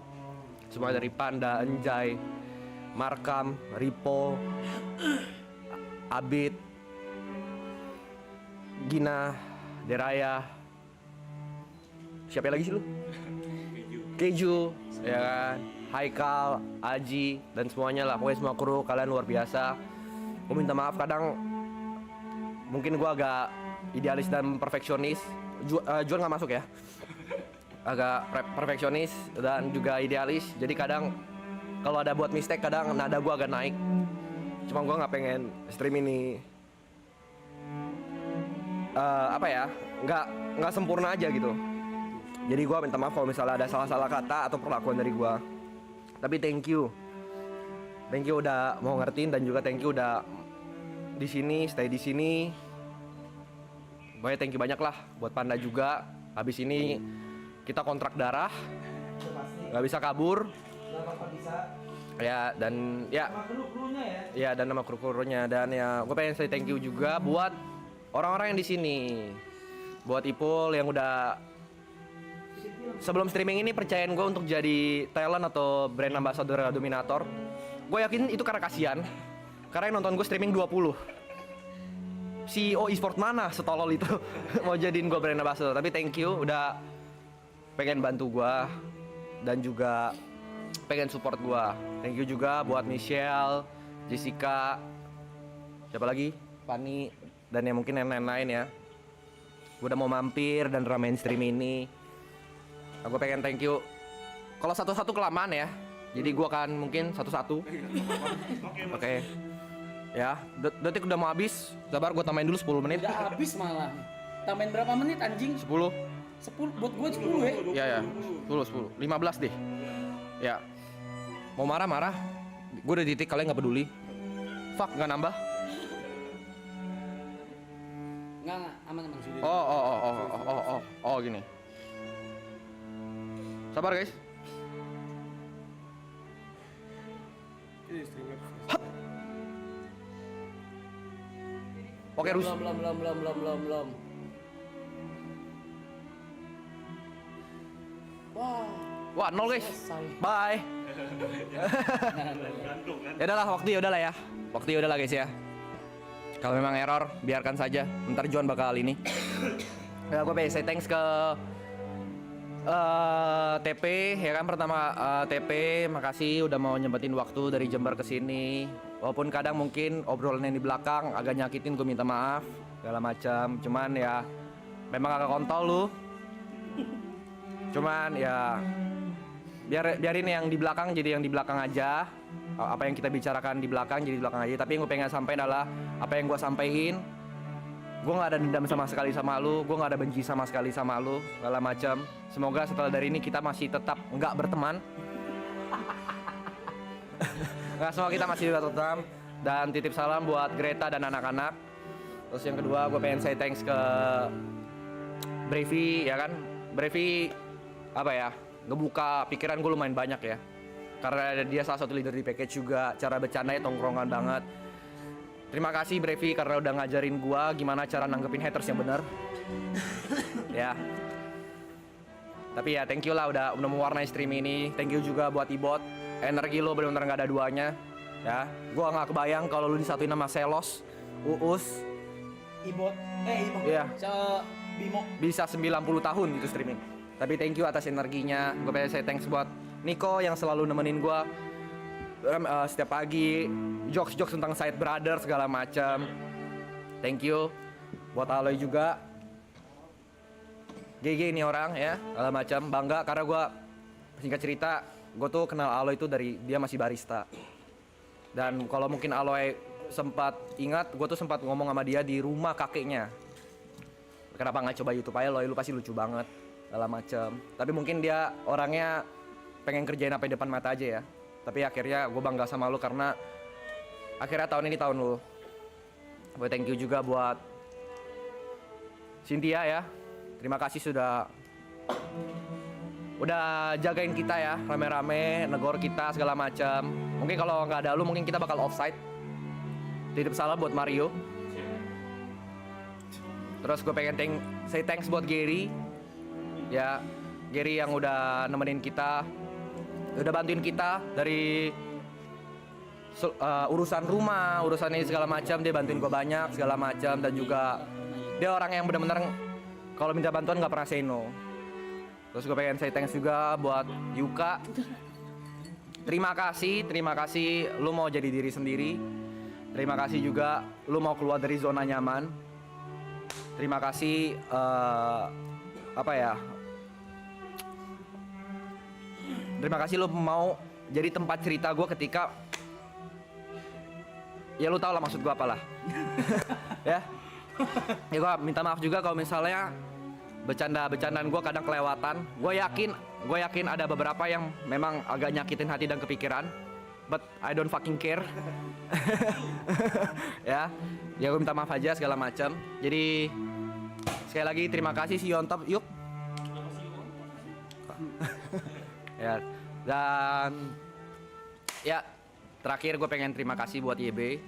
semua dari Panda, Enjay, Markam, Ripo, Abid, Gina, Deraya, Siapa lagi sih lu? Keju, ya kan? Haikal, Aji, dan semuanya lah. Pokoknya semua kru kalian luar biasa. Gue minta maaf kadang mungkin gue agak idealis dan perfeksionis. Juan nggak masuk ya? Agak perfeksionis dan juga idealis. Jadi kadang kalau ada buat mistake kadang nada gue agak naik. Cuma gue nggak pengen stream ini nggak sempurna aja gitu. Jadi gue minta maaf kalau misalnya ada salah-salah kata atau perlakuan dari gue. Tapi thank you udah mau ngertiin dan juga thank you udah di sini, stay di sini. Pokoknya thank you banyak lah buat Panda juga. Habis ini kita kontrak darah, nggak bisa kabur. Ya dan ya, ya dan nama kru-krunya dan ya gue pengen say thank you juga buat orang-orang yang di sini, buat Ipul yang udah sebelum streaming ini percayain gue untuk jadi talent atau brand ambassador Dominator. Gue yakin itu karena kasihan, karena yang nonton gue streaming 20. CEO e-sport mana setolol itu mau jadiin gue brand ambassador. Tapi thank you udah pengen bantu gue dan juga pengen support gue. Thank you juga buat Michelle, Jessica, siapa lagi? Fanny dan yang mungkin yang lain-lain ya. Gue udah mau mampir dan ramein stream ini. Aku pengen thank you. Kalau satu-satu kelamaan ya. Jadi gue akan mungkin satu-satu. Oke. Ya, detik udah mau habis. Sabar, gue tambahin dulu 10 menit. Udah habis malah. Tambahin berapa menit anjing? 10. 10 buat gue 10 ya. Ya, 10. 15 deh. Ya. Mau marah-marah. Gue udah di titik, kalian nggak peduli. Fuck, nggak nambah. Enggak, aman sudah. Oh, gini. Sabar guys. Hap. Oke, Rus. Belum. Wah, 0 guys. Selesai. Bye. Ya udahlah, waktu ya udahlah guys ya. Kalau memang error, biarkan saja. Ntar Juan bakal ini. Ya, gue pengen say thanks ke TP ya kan, pertama TP makasih udah mau nyempetin waktu dari Jember ke sini. Walaupun kadang mungkin obrolan yang di belakang agak nyakitin, gue minta maaf segala macam. Cuman ya memang agak kontol lu. Cuman ya biarin yang di belakang jadi yang di belakang aja. Apa yang kita bicarakan di belakang jadi di belakang aja. Tapi yang gue pengen sampaikan adalah apa yang gue sampaikan. Gue nggak ada dendam sama sekali sama lu, gue nggak ada benci sama sekali sama lu, segala macam. Semoga setelah dari ini kita masih tetap nggak berteman. Nggak, semua kita masih tetap. Dan titip salam buat Greta dan anak-anak. Terus yang kedua, gue pengen say thanks ke Brevi, ya kan? Brevi apa ya? Ngebuka pikiran gue lumayan banyak ya. Karena dia salah satu leader di package juga, cara bercandanya tongkrongan banget. Terima kasih Brevi karena udah ngajarin gua gimana cara nanggepin haters yang benar. Ya. Tapi ya thank you lah udah mewarnai stream ini. Thank you juga buat Ibot. Energi lo benar-benar nggak ada duanya. Ya. Gua nggak kebayang kalau lu disatuin sama Selos, Uus, Ibot. Iya. Bimo. Bisa 90 tahun gitu streaming. Tapi thank you atas energinya. Gue pengen say thanks buat Niko yang selalu nemenin gua setiap pagi, jokes tentang Side Brother segala macam. Thank you buat Aloy juga. GG ini orang ya, segala macam. Bangga karena gue singkat cerita, gue tuh kenal Aloy itu dari dia masih barista. Dan kalau mungkin Aloy sempat ingat, gue tuh sempat ngomong sama dia di rumah kakeknya. Kenapa nggak coba YouTube aja, Aloy, lu pasti lucu banget, segala macam. Tapi mungkin dia orangnya pengen kerjain apa di depan mata aja ya. Tapi akhirnya gue bangga sama lu karena akhirnya tahun ini tahun lu. Gue thank you juga buat Cynthia ya. Terima kasih udah jagain kita ya, rame-rame, negor kita segala macam. Mungkin kalau nggak ada lu mungkin kita bakal offside. Titip salam buat Mario. Terus gue pengen say thanks buat Gary. Ya, Gary yang udah nemenin kita. Udah bantuin kita dari urusan rumah, urusan ini segala macam, dia bantuin gue banyak segala macam. Dan juga dia orang yang benar-benar kalau minta bantuan nggak pernah say no. Terus gue pengen say thanks juga buat Yuka. Terima kasih lu mau jadi diri sendiri. Terima kasih juga lu mau keluar dari zona nyaman. Terima kasih terima kasih lu mau jadi tempat cerita gue ketika ya lu tau lah maksud gue apalah. Ya gue minta maaf juga kalau misalnya bercandaan gue kadang kelewatan. Gue yakin ada beberapa yang memang agak nyakitin hati dan kepikiran, but I don't fucking care. ya gue minta maaf aja segala macam. Jadi sekali lagi terima kasih, see you on top, yuk. Ya, dan ya terakhir gue pengen terima kasih buat YB.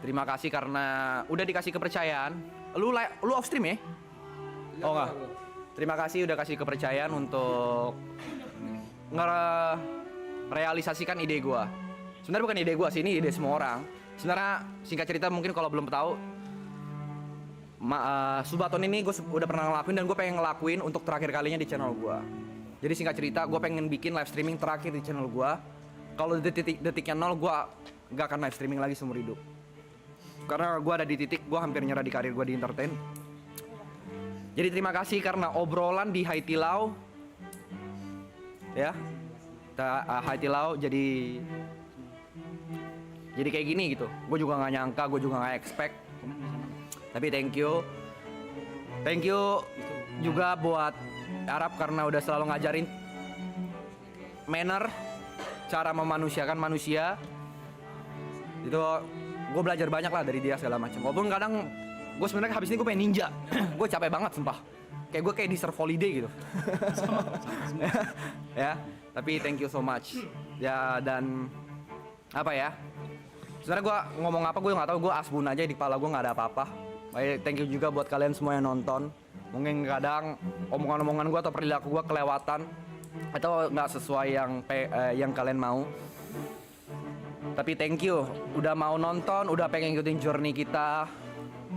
Terima kasih karena udah dikasih kepercayaan. Lu off stream ya? Oh enggak. Terima kasih udah kasih kepercayaan untuk ngerealisasikan ide gue. Sebenarnya bukan ide gue sih, ini ide semua orang. Sebenarnya singkat cerita mungkin kalau belum tahu, Subaton ini gue udah pernah ngelakuin dan gue pengen ngelakuin untuk terakhir kalinya di channel gue. Jadi singkat cerita gue pengen bikin live streaming terakhir di channel gue. Kalau detiknya 0 gue gak akan live streaming lagi seumur hidup. Karena gue ada di titik gue hampir nyerah di karir gue di entertain. Jadi terima kasih karena obrolan di Haitilau, ya, Haitilau jadi kayak gini gitu. Gue juga nggak nyangka, gue juga nggak expect. Tapi thank you juga buat Arab karena udah selalu ngajarin manner, cara memanusiakan manusia. Itu gue belajar banyak lah dari dia segala macam. Walaupun kadang gue sebenarnya habis ini gue pengen ninja. Gue capek banget sumpah. Kayak gue kayak di surf holiday gitu. Ya, tapi thank you so much. Ya dan apa ya? Sebenarnya gue ngomong apa gue nggak tahu. Gue asbun aja di kepala gue nggak ada apa-apa. Thank you juga buat kalian semua yang nonton. Mungkin kadang omongan-omongan gue atau perilaku gue kelewatan atau nggak sesuai yang kalian mau. Tapi thank you udah mau nonton, udah pengen ikutin journey kita.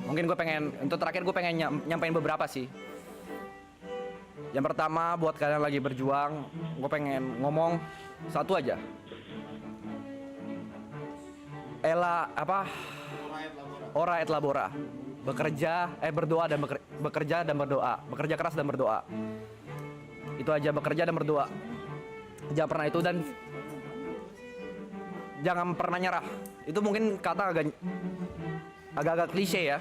Mungkin gue pengen, untuk terakhir gue pengen nyampein beberapa sih. Yang pertama buat kalian lagi berjuang, gue pengen ngomong satu aja. Ora et labora. Bekerja dan berdoa. Bekerja keras dan berdoa. Itu aja, bekerja dan berdoa. Jangan pernah itu dan jangan pernah nyerah. Itu mungkin kata agak-agak klise ya.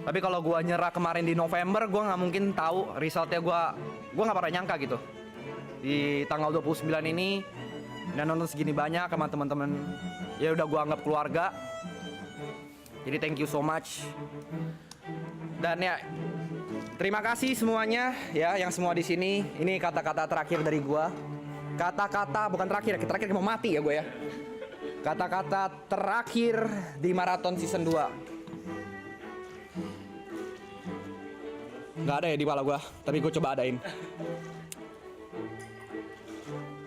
Tapi kalau gua nyerah kemarin di November, gua nggak mungkin tahu resultnya. Gua nggak pernah nyangka gitu. Di tanggal 29 ini dan nonton segini banyak sama teman-teman ya udah gua anggap keluarga. Jadi thank you so much. Dan ya terima kasih semuanya ya yang semua di sini. Ini kata-kata terakhir dari gua. Kata-kata bukan terakhir mau mati ya gue ya. Kata-kata terakhir di maraton season 2. Nggak ada ya di kepala gue, tapi gue coba adain.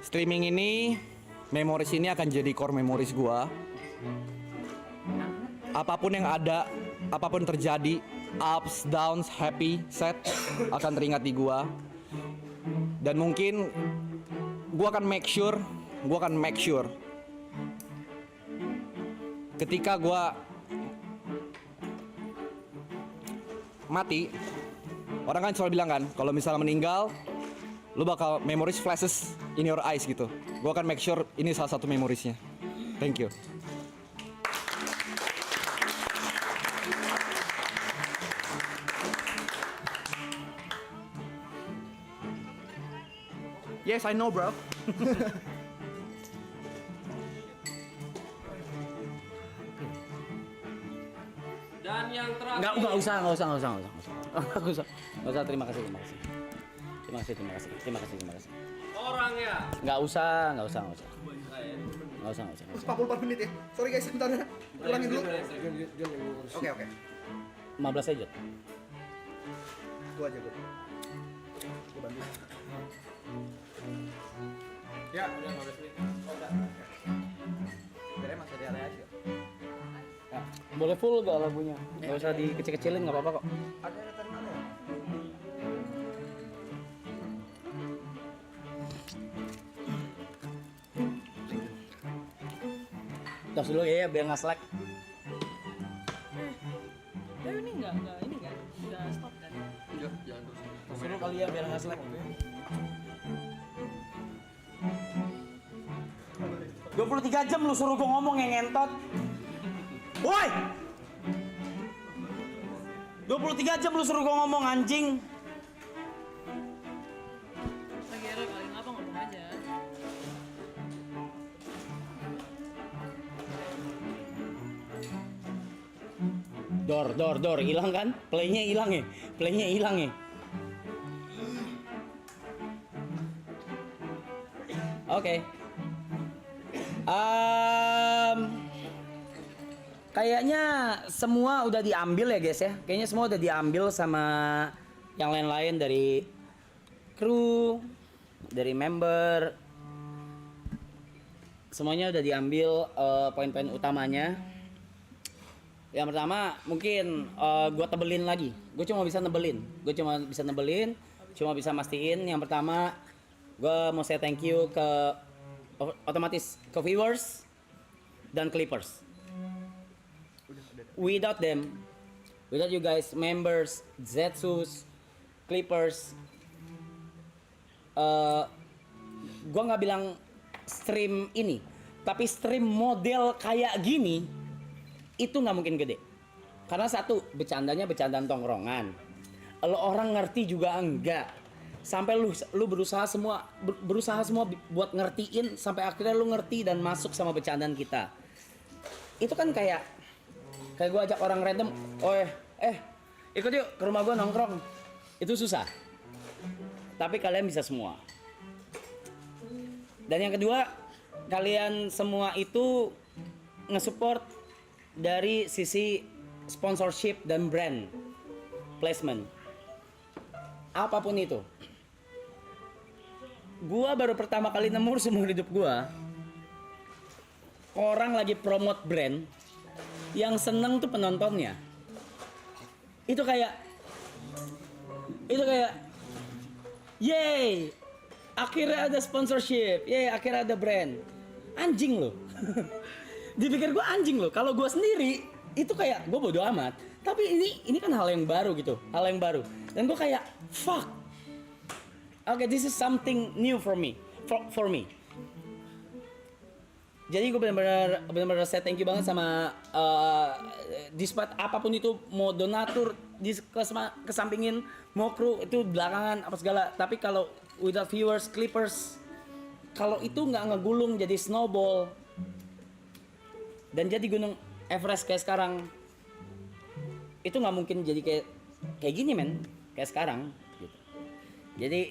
Streaming ini, memories ini akan jadi core memories gue. Apapun yang ada, apapun terjadi, ups, downs, happy, sad, akan teringat di gue. Dan mungkin gue akan make sure ketika gue mati, orang kan selalu bilang kan kalau misalnya meninggal lu bakal memories flashes in your eyes gitu. Gue akan make sure ini salah satu memoriesnya. Thank you. Yes, I know, bro. Dan yang terakhir. Nggak usah. Terima kasih. Orangnya. Nggak usah. 44 menit ya. Sorry guys, sebentar ya. Ulangin dulu. Oke. 15 aja. Gua aja gua. Gua bantu. Ya, udah 15 menit. Kira masih ada area Ya, boleh full gak lagunya? Nggak usah dikecil-kecilin, nggak apa-apa kok. Ada terminal ya? Tos dulu ya biar nggak slack. Ini enggak udah stop kan? Tos dulu kali ya biar nggak slack. 23 jam lu suruh gue ngomong yang ngentot. Woi! 23 jam lu suruh gue ngomong anjing. Lagi ada paling apa ngomong aja. Dor, hilang kan? Playnya hilang ya. Oke. Kayaknya semua udah diambil ya guys ya. Kayaknya semua udah diambil sama yang lain-lain dari kru, dari member. Semuanya udah diambil poin-poin utamanya. Yang pertama mungkin gue tebelin lagi. Gue cuma bisa mastiin. Yang pertama gue mau say thank you ke otomatis ke viewers dan clippers. Without them, without you guys, members, Zetsus, clippers, gue nggak bilang stream ini, tapi stream model kayak gini itu nggak mungkin gede. Karena satu, bercandanya bercandaan tongkrongan. Lo orang ngerti juga enggak. Sampai lu berusaha semua buat ngertiin sampai akhirnya lu ngerti dan masuk sama bercandaan kita. Itu kan kayak gue ajak orang random, ikut yuk ke rumah gue nongkrong. Itu susah. Tapi kalian bisa semua. Dan yang kedua, kalian semua itu nge-support dari sisi sponsorship dan brand placement. Apapun itu. Gua baru pertama kali nemu seumur hidup gua orang lagi promote brand yang seneng tuh penontonnya. Itu kayak yay, akhirnya ada sponsorship, yay, akhirnya ada brand. Anjing loh. Dipikir gue anjing loh. Kalau gue sendiri itu kayak gue bodo amat. Tapi ini kan hal yang baru gitu, Dan gue kayak fuck. Okay, this is something new for me. Jadi gue benar-benar say thank you banget sama despite apapun itu, mau donatur kesampingin, mau kru itu belakangan apa segala. Tapi kalau without viewers, clippers, kalau itu nggak ngegulung jadi snowball dan jadi gunung Everest kayak sekarang, itu nggak mungkin jadi kayak gini men, kayak sekarang. Gitu. Jadi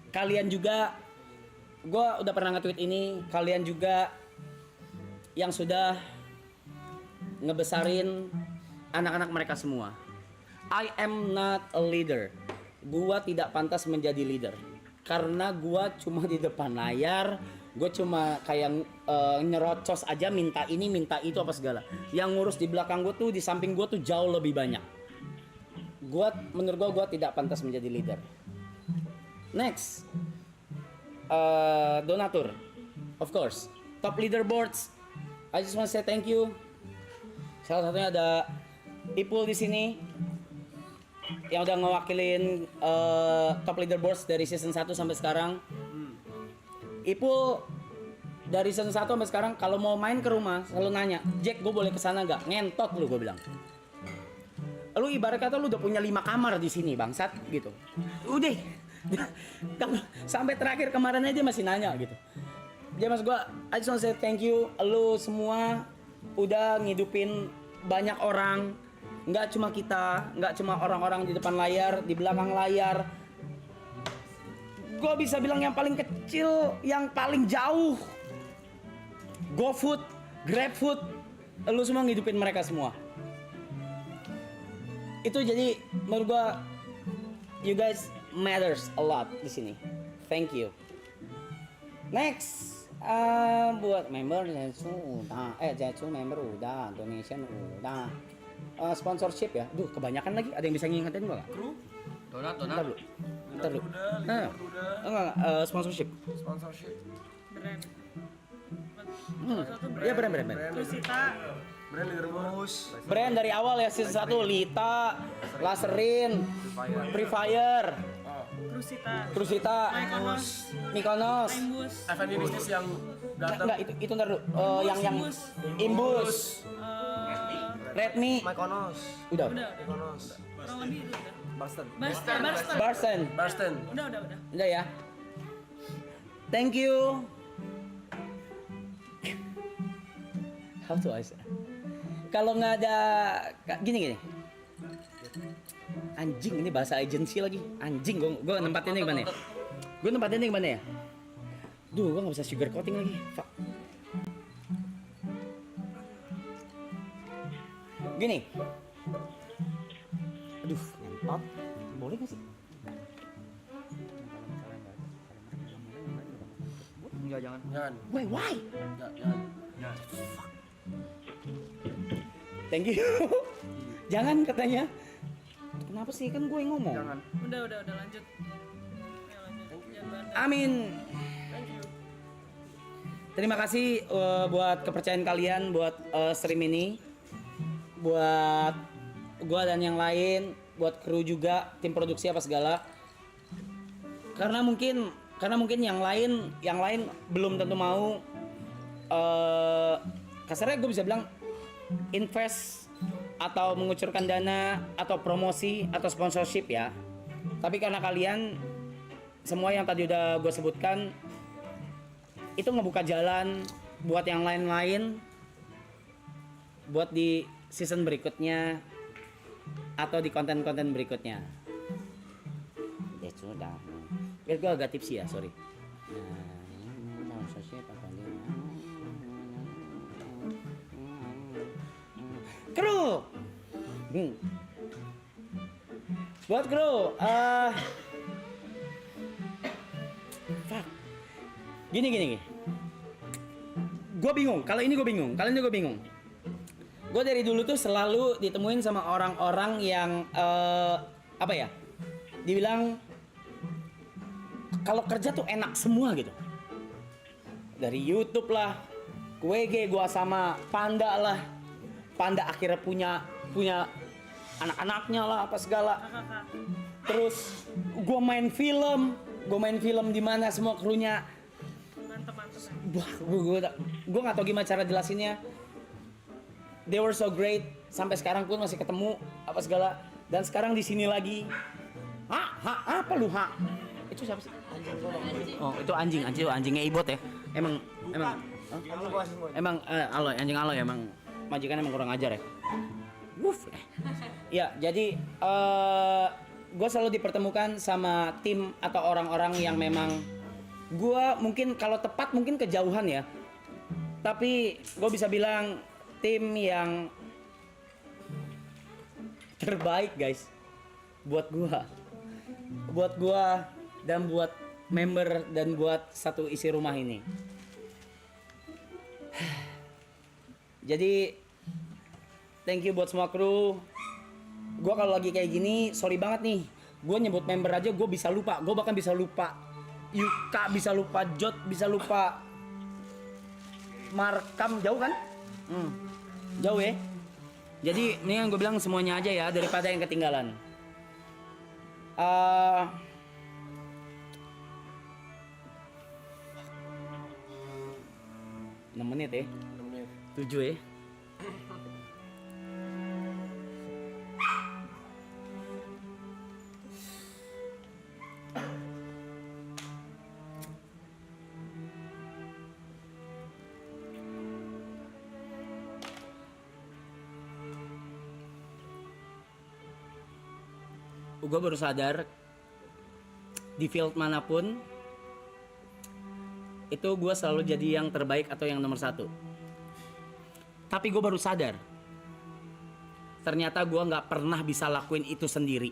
kalian juga, gue udah pernah nge-tweet ini, kalian juga yang sudah ngebesarin anak-anak mereka semua. I am not a leader. Gua tidak pantas menjadi leader. Karena gua cuma di depan layar, gue cuma kayak nyerocos aja, minta ini, minta itu apa segala. Yang ngurus di belakang gue tuh, di samping gue tuh jauh lebih banyak. Menurut gue tidak pantas menjadi leader. Next, donatur, of course, top leaderboards. I just want to say thank you. Salah satunya ada Ipul di sini yang udah ngewakilin top leaderboards dari season 1 sampai sekarang. Ipul dari season 1 sampai sekarang kalau mau main ke rumah selalu nanya, "Jack, gue boleh kesana nggak?" Ngentot lu, gue bilang. Lu ibarat kata lu udah punya 5 kamar di sini, bangsat gitu. Udah. Sampai terakhir kemarin aja dia masih nanya gitu. Dia mas gue, I just want to say thank you. Lu semua udah ngidupin banyak orang. Nggak cuma kita, nggak cuma orang-orang di depan layar, di belakang layar. Gue bisa bilang yang paling kecil, yang paling jauh, GoFood, GrabFood, lu semua ngidupin mereka semua. Itu jadi menurut gue, you guys matters a lot di sini. Thank you. Next, buat member Zetsu udah, Zetsu member udah, donation udah, sponsorship ya. Duh, kebanyakan lagi. Ada yang bisa ngingetin gue gak? Kru? Donat. Ntar dulu. Enggak, sponsorship. Sponsorship. Brand. Iya brand. Krusita, Brand leaderboard. Brand dari awal ya season 1 Lita, Laserin, Free Fire, Krusita, Krusita, Mykonos, Mykonos. Imbus, F&B bisnis yang datang. Enggak itu ntar dulu. yang Imbus, Redmi. Mykonos. Udah. kurang lebih itu udah. Boston. Barsten. Barsten. Udah. Udah ya. Thank you. How to I say? Kalau nggak ada gini. Anjing ini bahasa agensi lagi. Anjing gue nempatinnya gimana ya? Gue nempatinnya gimana ya? Duh, gue nggak bisa sugar coating lagi. Fuck. Gini. Aduh, nempel. Boleh nggak sih? Enggak, jangan. Jangan. Why? Jangan. Thank you. Jangan katanya. Kenapa sih kan gue yang ngomong? Jangan. Udah lanjut. Ya, lanjut. Jangan bandel. Amin. Terima kasih buat kepercayaan kalian buat stream ini. Buat gua dan yang lain, buat kru juga, tim produksi apa segala. Karena mungkin yang lain belum tentu mau kasarnya gue bisa bilang invest atau mengucurkan dana atau promosi atau sponsorship ya. Tapi karena kalian semua yang tadi udah gue sebutkan itu ngebuka jalan buat yang lain-lain buat di season berikutnya atau di konten-konten berikutnya. Ya sudah. Biar gue agak tipsy ya, sorry. Kru. Buat kru, fuck. Gini. Gue bingung. Kali ini gue bingung. Gue dari dulu tuh selalu ditemuin sama orang-orang yang apa ya? Dibilang kalau kerja tuh enak semua gitu. Dari YouTube lah, WG gua sama Panda lah. Panda akhirnya punya anak-anaknya lah apa segala. Terus gua main film di mana semua krunya Mantep. gue nggak tahu gimana cara jelasinnya. They were so great sampai sekarang pun masih ketemu apa segala dan sekarang di sini lagi. Apa lu Itu siapa sih? Oh itu anjingnya Ibot ya. Aloy anjing Aloy emang majikan emang kurang ajar ya. Wuff. Ya jadi gue selalu dipertemukan sama tim atau orang-orang yang memang gue mungkin kalau tepat mungkin kejauhan ya. Tapi gue bisa bilang tim yang terbaik guys buat gua dan buat member dan buat satu isi rumah ini. Jadi thank you buat semua kru. Gua kalau lagi kayak gini sorry banget nih. Gua nyebut member aja gua bisa lupa. Gua bahkan bisa lupa Yuka, bisa lupa Jot, bisa lupa Markam. Jauh kan? Jauh ya. Jadi ini yang gue bilang semuanya aja ya daripada yang ketinggalan. 6 menit ya. 7 ya. Gue baru sadar di field manapun itu gue selalu jadi yang terbaik atau yang nomor 1. Tapi gue baru sadar ternyata gue nggak pernah bisa lakuin itu sendiri.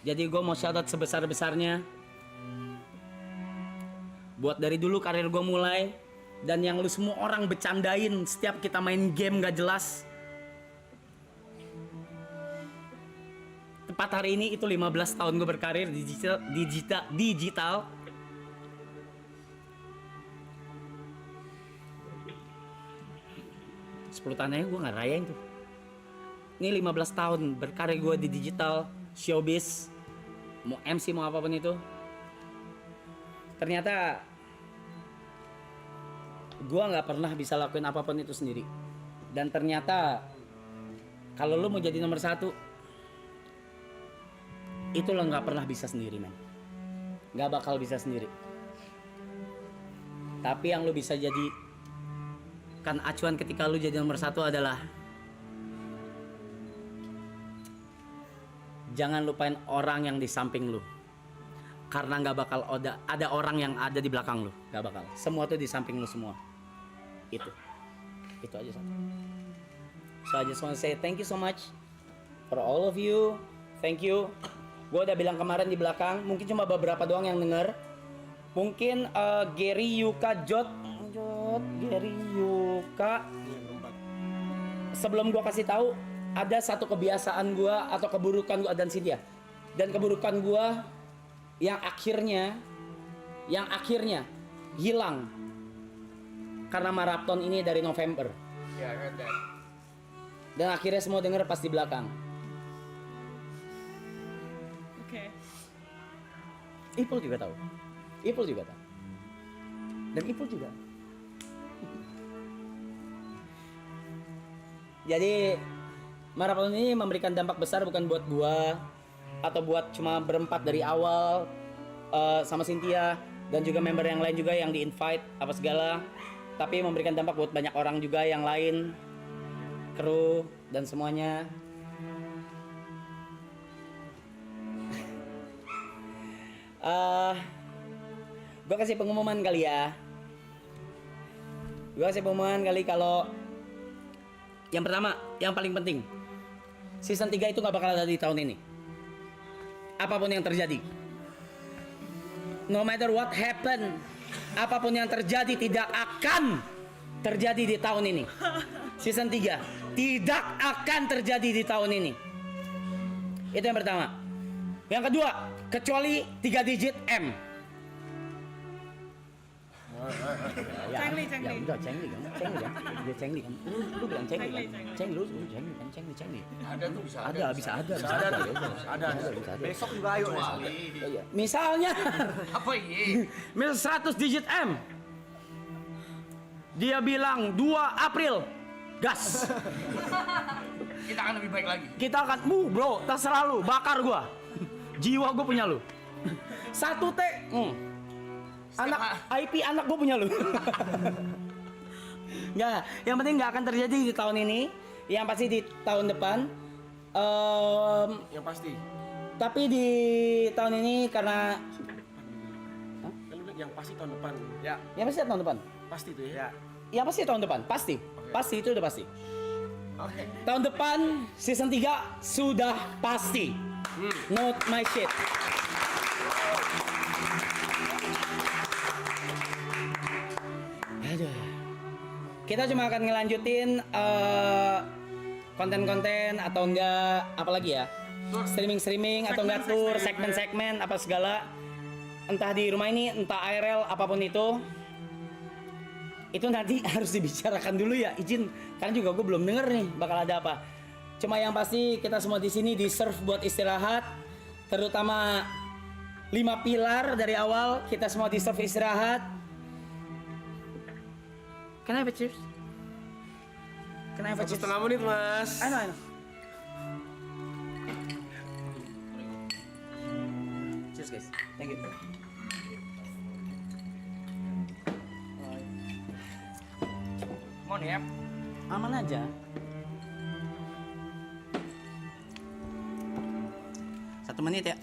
Jadi gue mau shout out sebesar-besarnya buat dari dulu karir gue mulai dan yang lu semua orang bercandain setiap kita main game gak jelas. Tepat hari ini itu 15 tahun gue berkarir digital. 10 tahun aja gue nggak rayain tuh. Ini 15 tahun berkarir gue di digital, showbiz, mau MC mau apapun itu. Ternyata gue nggak pernah bisa lakuin apapun itu sendiri. Dan ternyata kalau lu mau jadi nomor 1, itu lo nggak pernah bisa sendiri, men. Nggak bakal bisa sendiri. Tapi yang lu bisa jadi kan acuan ketika lu jadi nomor 1 adalah jangan lupain orang yang di samping lu. Karena nggak bakal ada orang yang ada di belakang lu. Nggak bakal. Semua tuh di samping lu semua. Itu aja satu. So I just want to say thank you so much for all of you. Thank you. Gue udah bilang kemarin di belakang, mungkin cuma beberapa doang yang denger. Mungkin Gary, Yuka, Gary, Yuka. Sebelum gue kasih tahu, ada satu kebiasaan gue atau keburukan gue dan Cynthia. Dan keburukan gue yang akhirnya hilang karena maraton ini dari November. Dan akhirnya semua denger pas di belakang. Oke. Ipul juga tahu. Dan Ipul juga. Jadi maraton ini memberikan dampak besar bukan buat gua atau buat cuma berempat dari awal sama Cynthia dan juga member yang lain juga yang di-invite apa segala, tapi memberikan dampak buat banyak orang juga yang lain, kru dan semuanya. Gue kasih pengumuman kali ya. Kalau yang pertama, yang paling penting, season 3 itu gak bakal ada di tahun ini. Apapun yang terjadi, no matter what happen, apapun yang terjadi tidak akan terjadi di tahun ini. Season 3 tidak akan terjadi di tahun ini. Itu yang pertama. Yang kedua, kecuali 3 digit M. Cengli. Ya udah cengli kan. Dia cengli kan. Lu bilang cengli kan. Cengli kan. Cengli. Ada tuh bisa Ada. Ada. Besok juga ayo. Misalnya Apa ini? misal 100 digit M. Dia bilang 2 April. Gas. Kita akan lebih baik lagi. Kita akan bro, terserah lu, bakar gua. Jiwa gua punya lu. 1 T. IP anak gue punya lu. Nggak, yang penting nggak akan terjadi di tahun ini. Yang pasti di tahun depan. Yang pasti. Tapi di tahun ini karena Kan lu bilang yang pasti tahun depan. Ya, yang pasti tahun depan. Pasti tuh ya. Yang pasti tahun depan, pasti. Pasti itu udah pasti. Oke. Tahun depan season 3 sudah pasti. Not my shit. Aduh. Kita cuma akan ngelanjutin konten-konten atau enggak apalagi ya, streaming atau enggak tour, segmen-segmen apa segala, entah di rumah ini entah IRL apapun itu nanti harus dibicarakan dulu ya, izin karena juga gue belum denger nih bakal ada apa. Cuma yang pasti kita semua di sini deserve buat istirahat, terutama 5 pilar dari awal kita semua deserve istirahat. Can I have a cheers? Can I have a cheers? 1,5 menit mas. I know. Cheers guys. Thank you. Come on ya. Aman aja. Satu menit ya.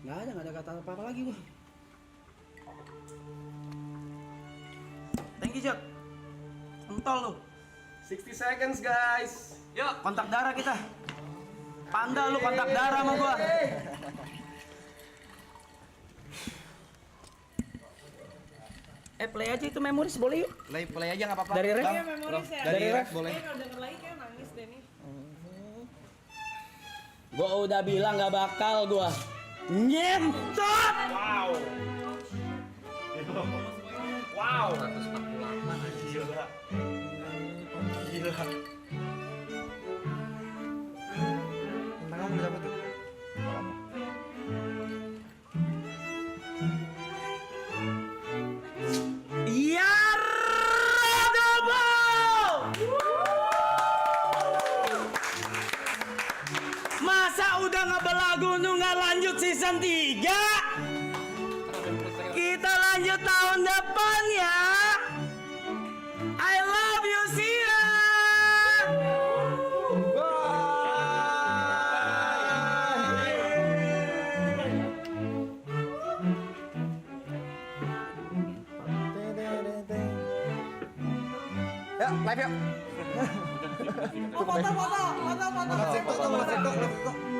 Nggak ada kata apa-apa lagi gua. Thank you, Jok. Entol lu. 60 seconds guys. Yuk, kontak darah kita. Panda lu kontak darah sama gua. Play aja itu memoris boleh yuk. play aja nggak apa-apa. Dari ref. Iya, memoris ya. Dari ref boleh. Kalau denger lagi kayak nangis deh nih. Gua udah bilang gak bakal gua nyentot. Wow. 148 anjir. Tangan mau siapa tuh? Iya, masa udah ngebelagu nggak lanjut season 3? Kita lanjut tahun depan ya. I love you, Sia. Ya, live yuk. Oh, foto.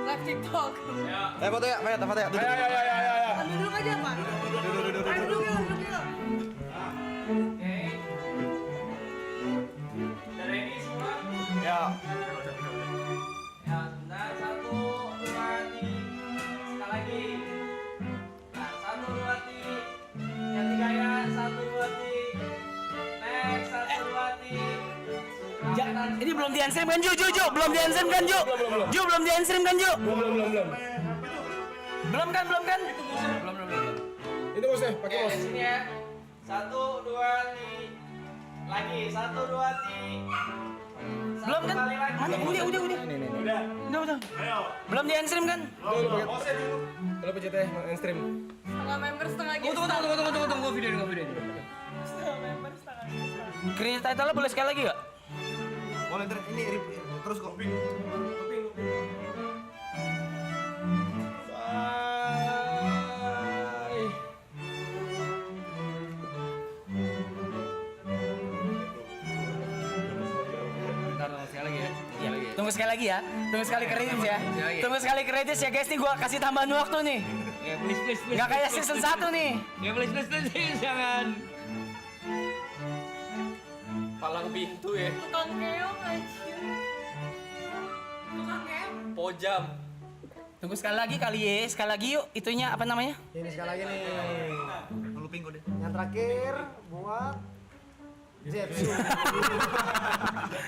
Live TikTok. Foto ya, foto ya. Ambil dulu aja, Pak. Ayo duduk yuk. Udah ready semua? Ya. Ya, sebentar. 1, 2, 3. Sekali lagi. Nah, 1, 2, 3. Yang 3 ya. 1, 2, 3. Next, 1, 2, 3. Ini belum di-enstream kan, Ju? Belum di-enstream kan, Ju? Ju, belum di-enstream kan, Ju? Belum kan? Belum. Itu bosnya, pakai Oke, bos. di sini ya. 1, 2, 3. Lagi, 1, 2, 3. Belum kan? Mana? Udah. Belum di-enstream kan? Kalau pencetnya mainstream. Setengah member setengah guest. Tunggu video ini. Setengah member setengah guest. Create title-nya boleh sekali lagi gak? Boleh ini terus kok. Tunggu sekali lagi ya. Tunggu sekali kredit ya. Tunggu sekali kredit ya guys nih, gua kasih tambahan waktu nih. Ya please. Gak kayak season 1 nih. Ya please jangan. Palang pintu ya. Tukang keong anjir. Tukang keong. Pojam. Tunggu sekali lagi kali ya. Sekali lagi yuk. Itunya apa namanya? Ini sekali lagi nih. Ngelupin kok deh. Yang terakhir buat Zetsu.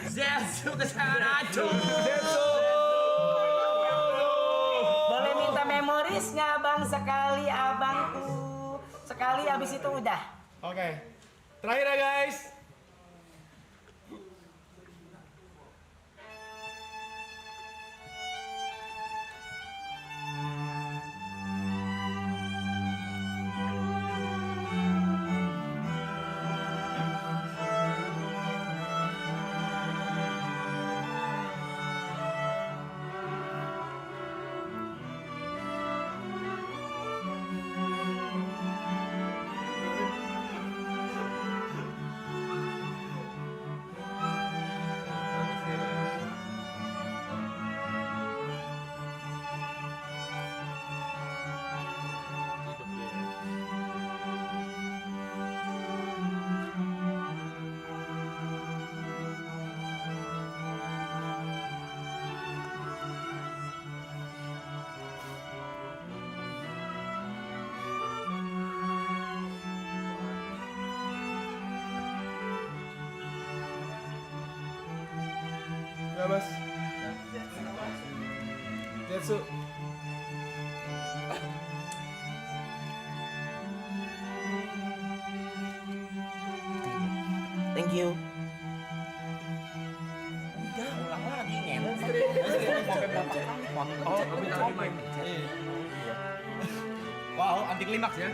Zetsu kesayangan Aco. Boleh minta memorisnya abang sekali abangku. Sekali habis itu udah. Oke. Terakhir ya guys. Ya mas. Zetsu. Thank you. Udah, ulang lagi ngentot. Wow, anti klimaks ya.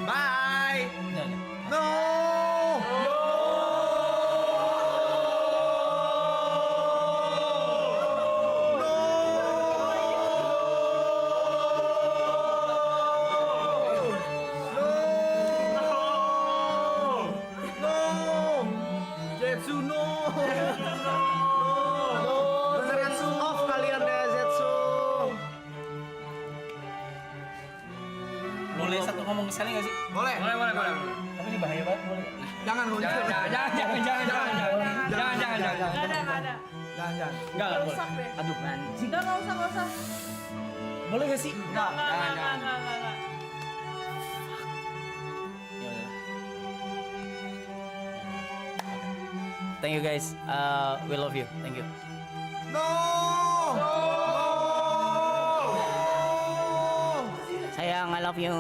Bye. No. Boleh satu ngomong sekali nggak sih? Boleh. Tapi ini bahaya banget, boleh. Jangan. Nggak ada. Enggak boleh. Rusak deh. Aduh, anjing. Nggak usah. Boleh nggak sih? Nggak. Ya udah. Thank you guys. We love you. Thank you. Sayang, I love you.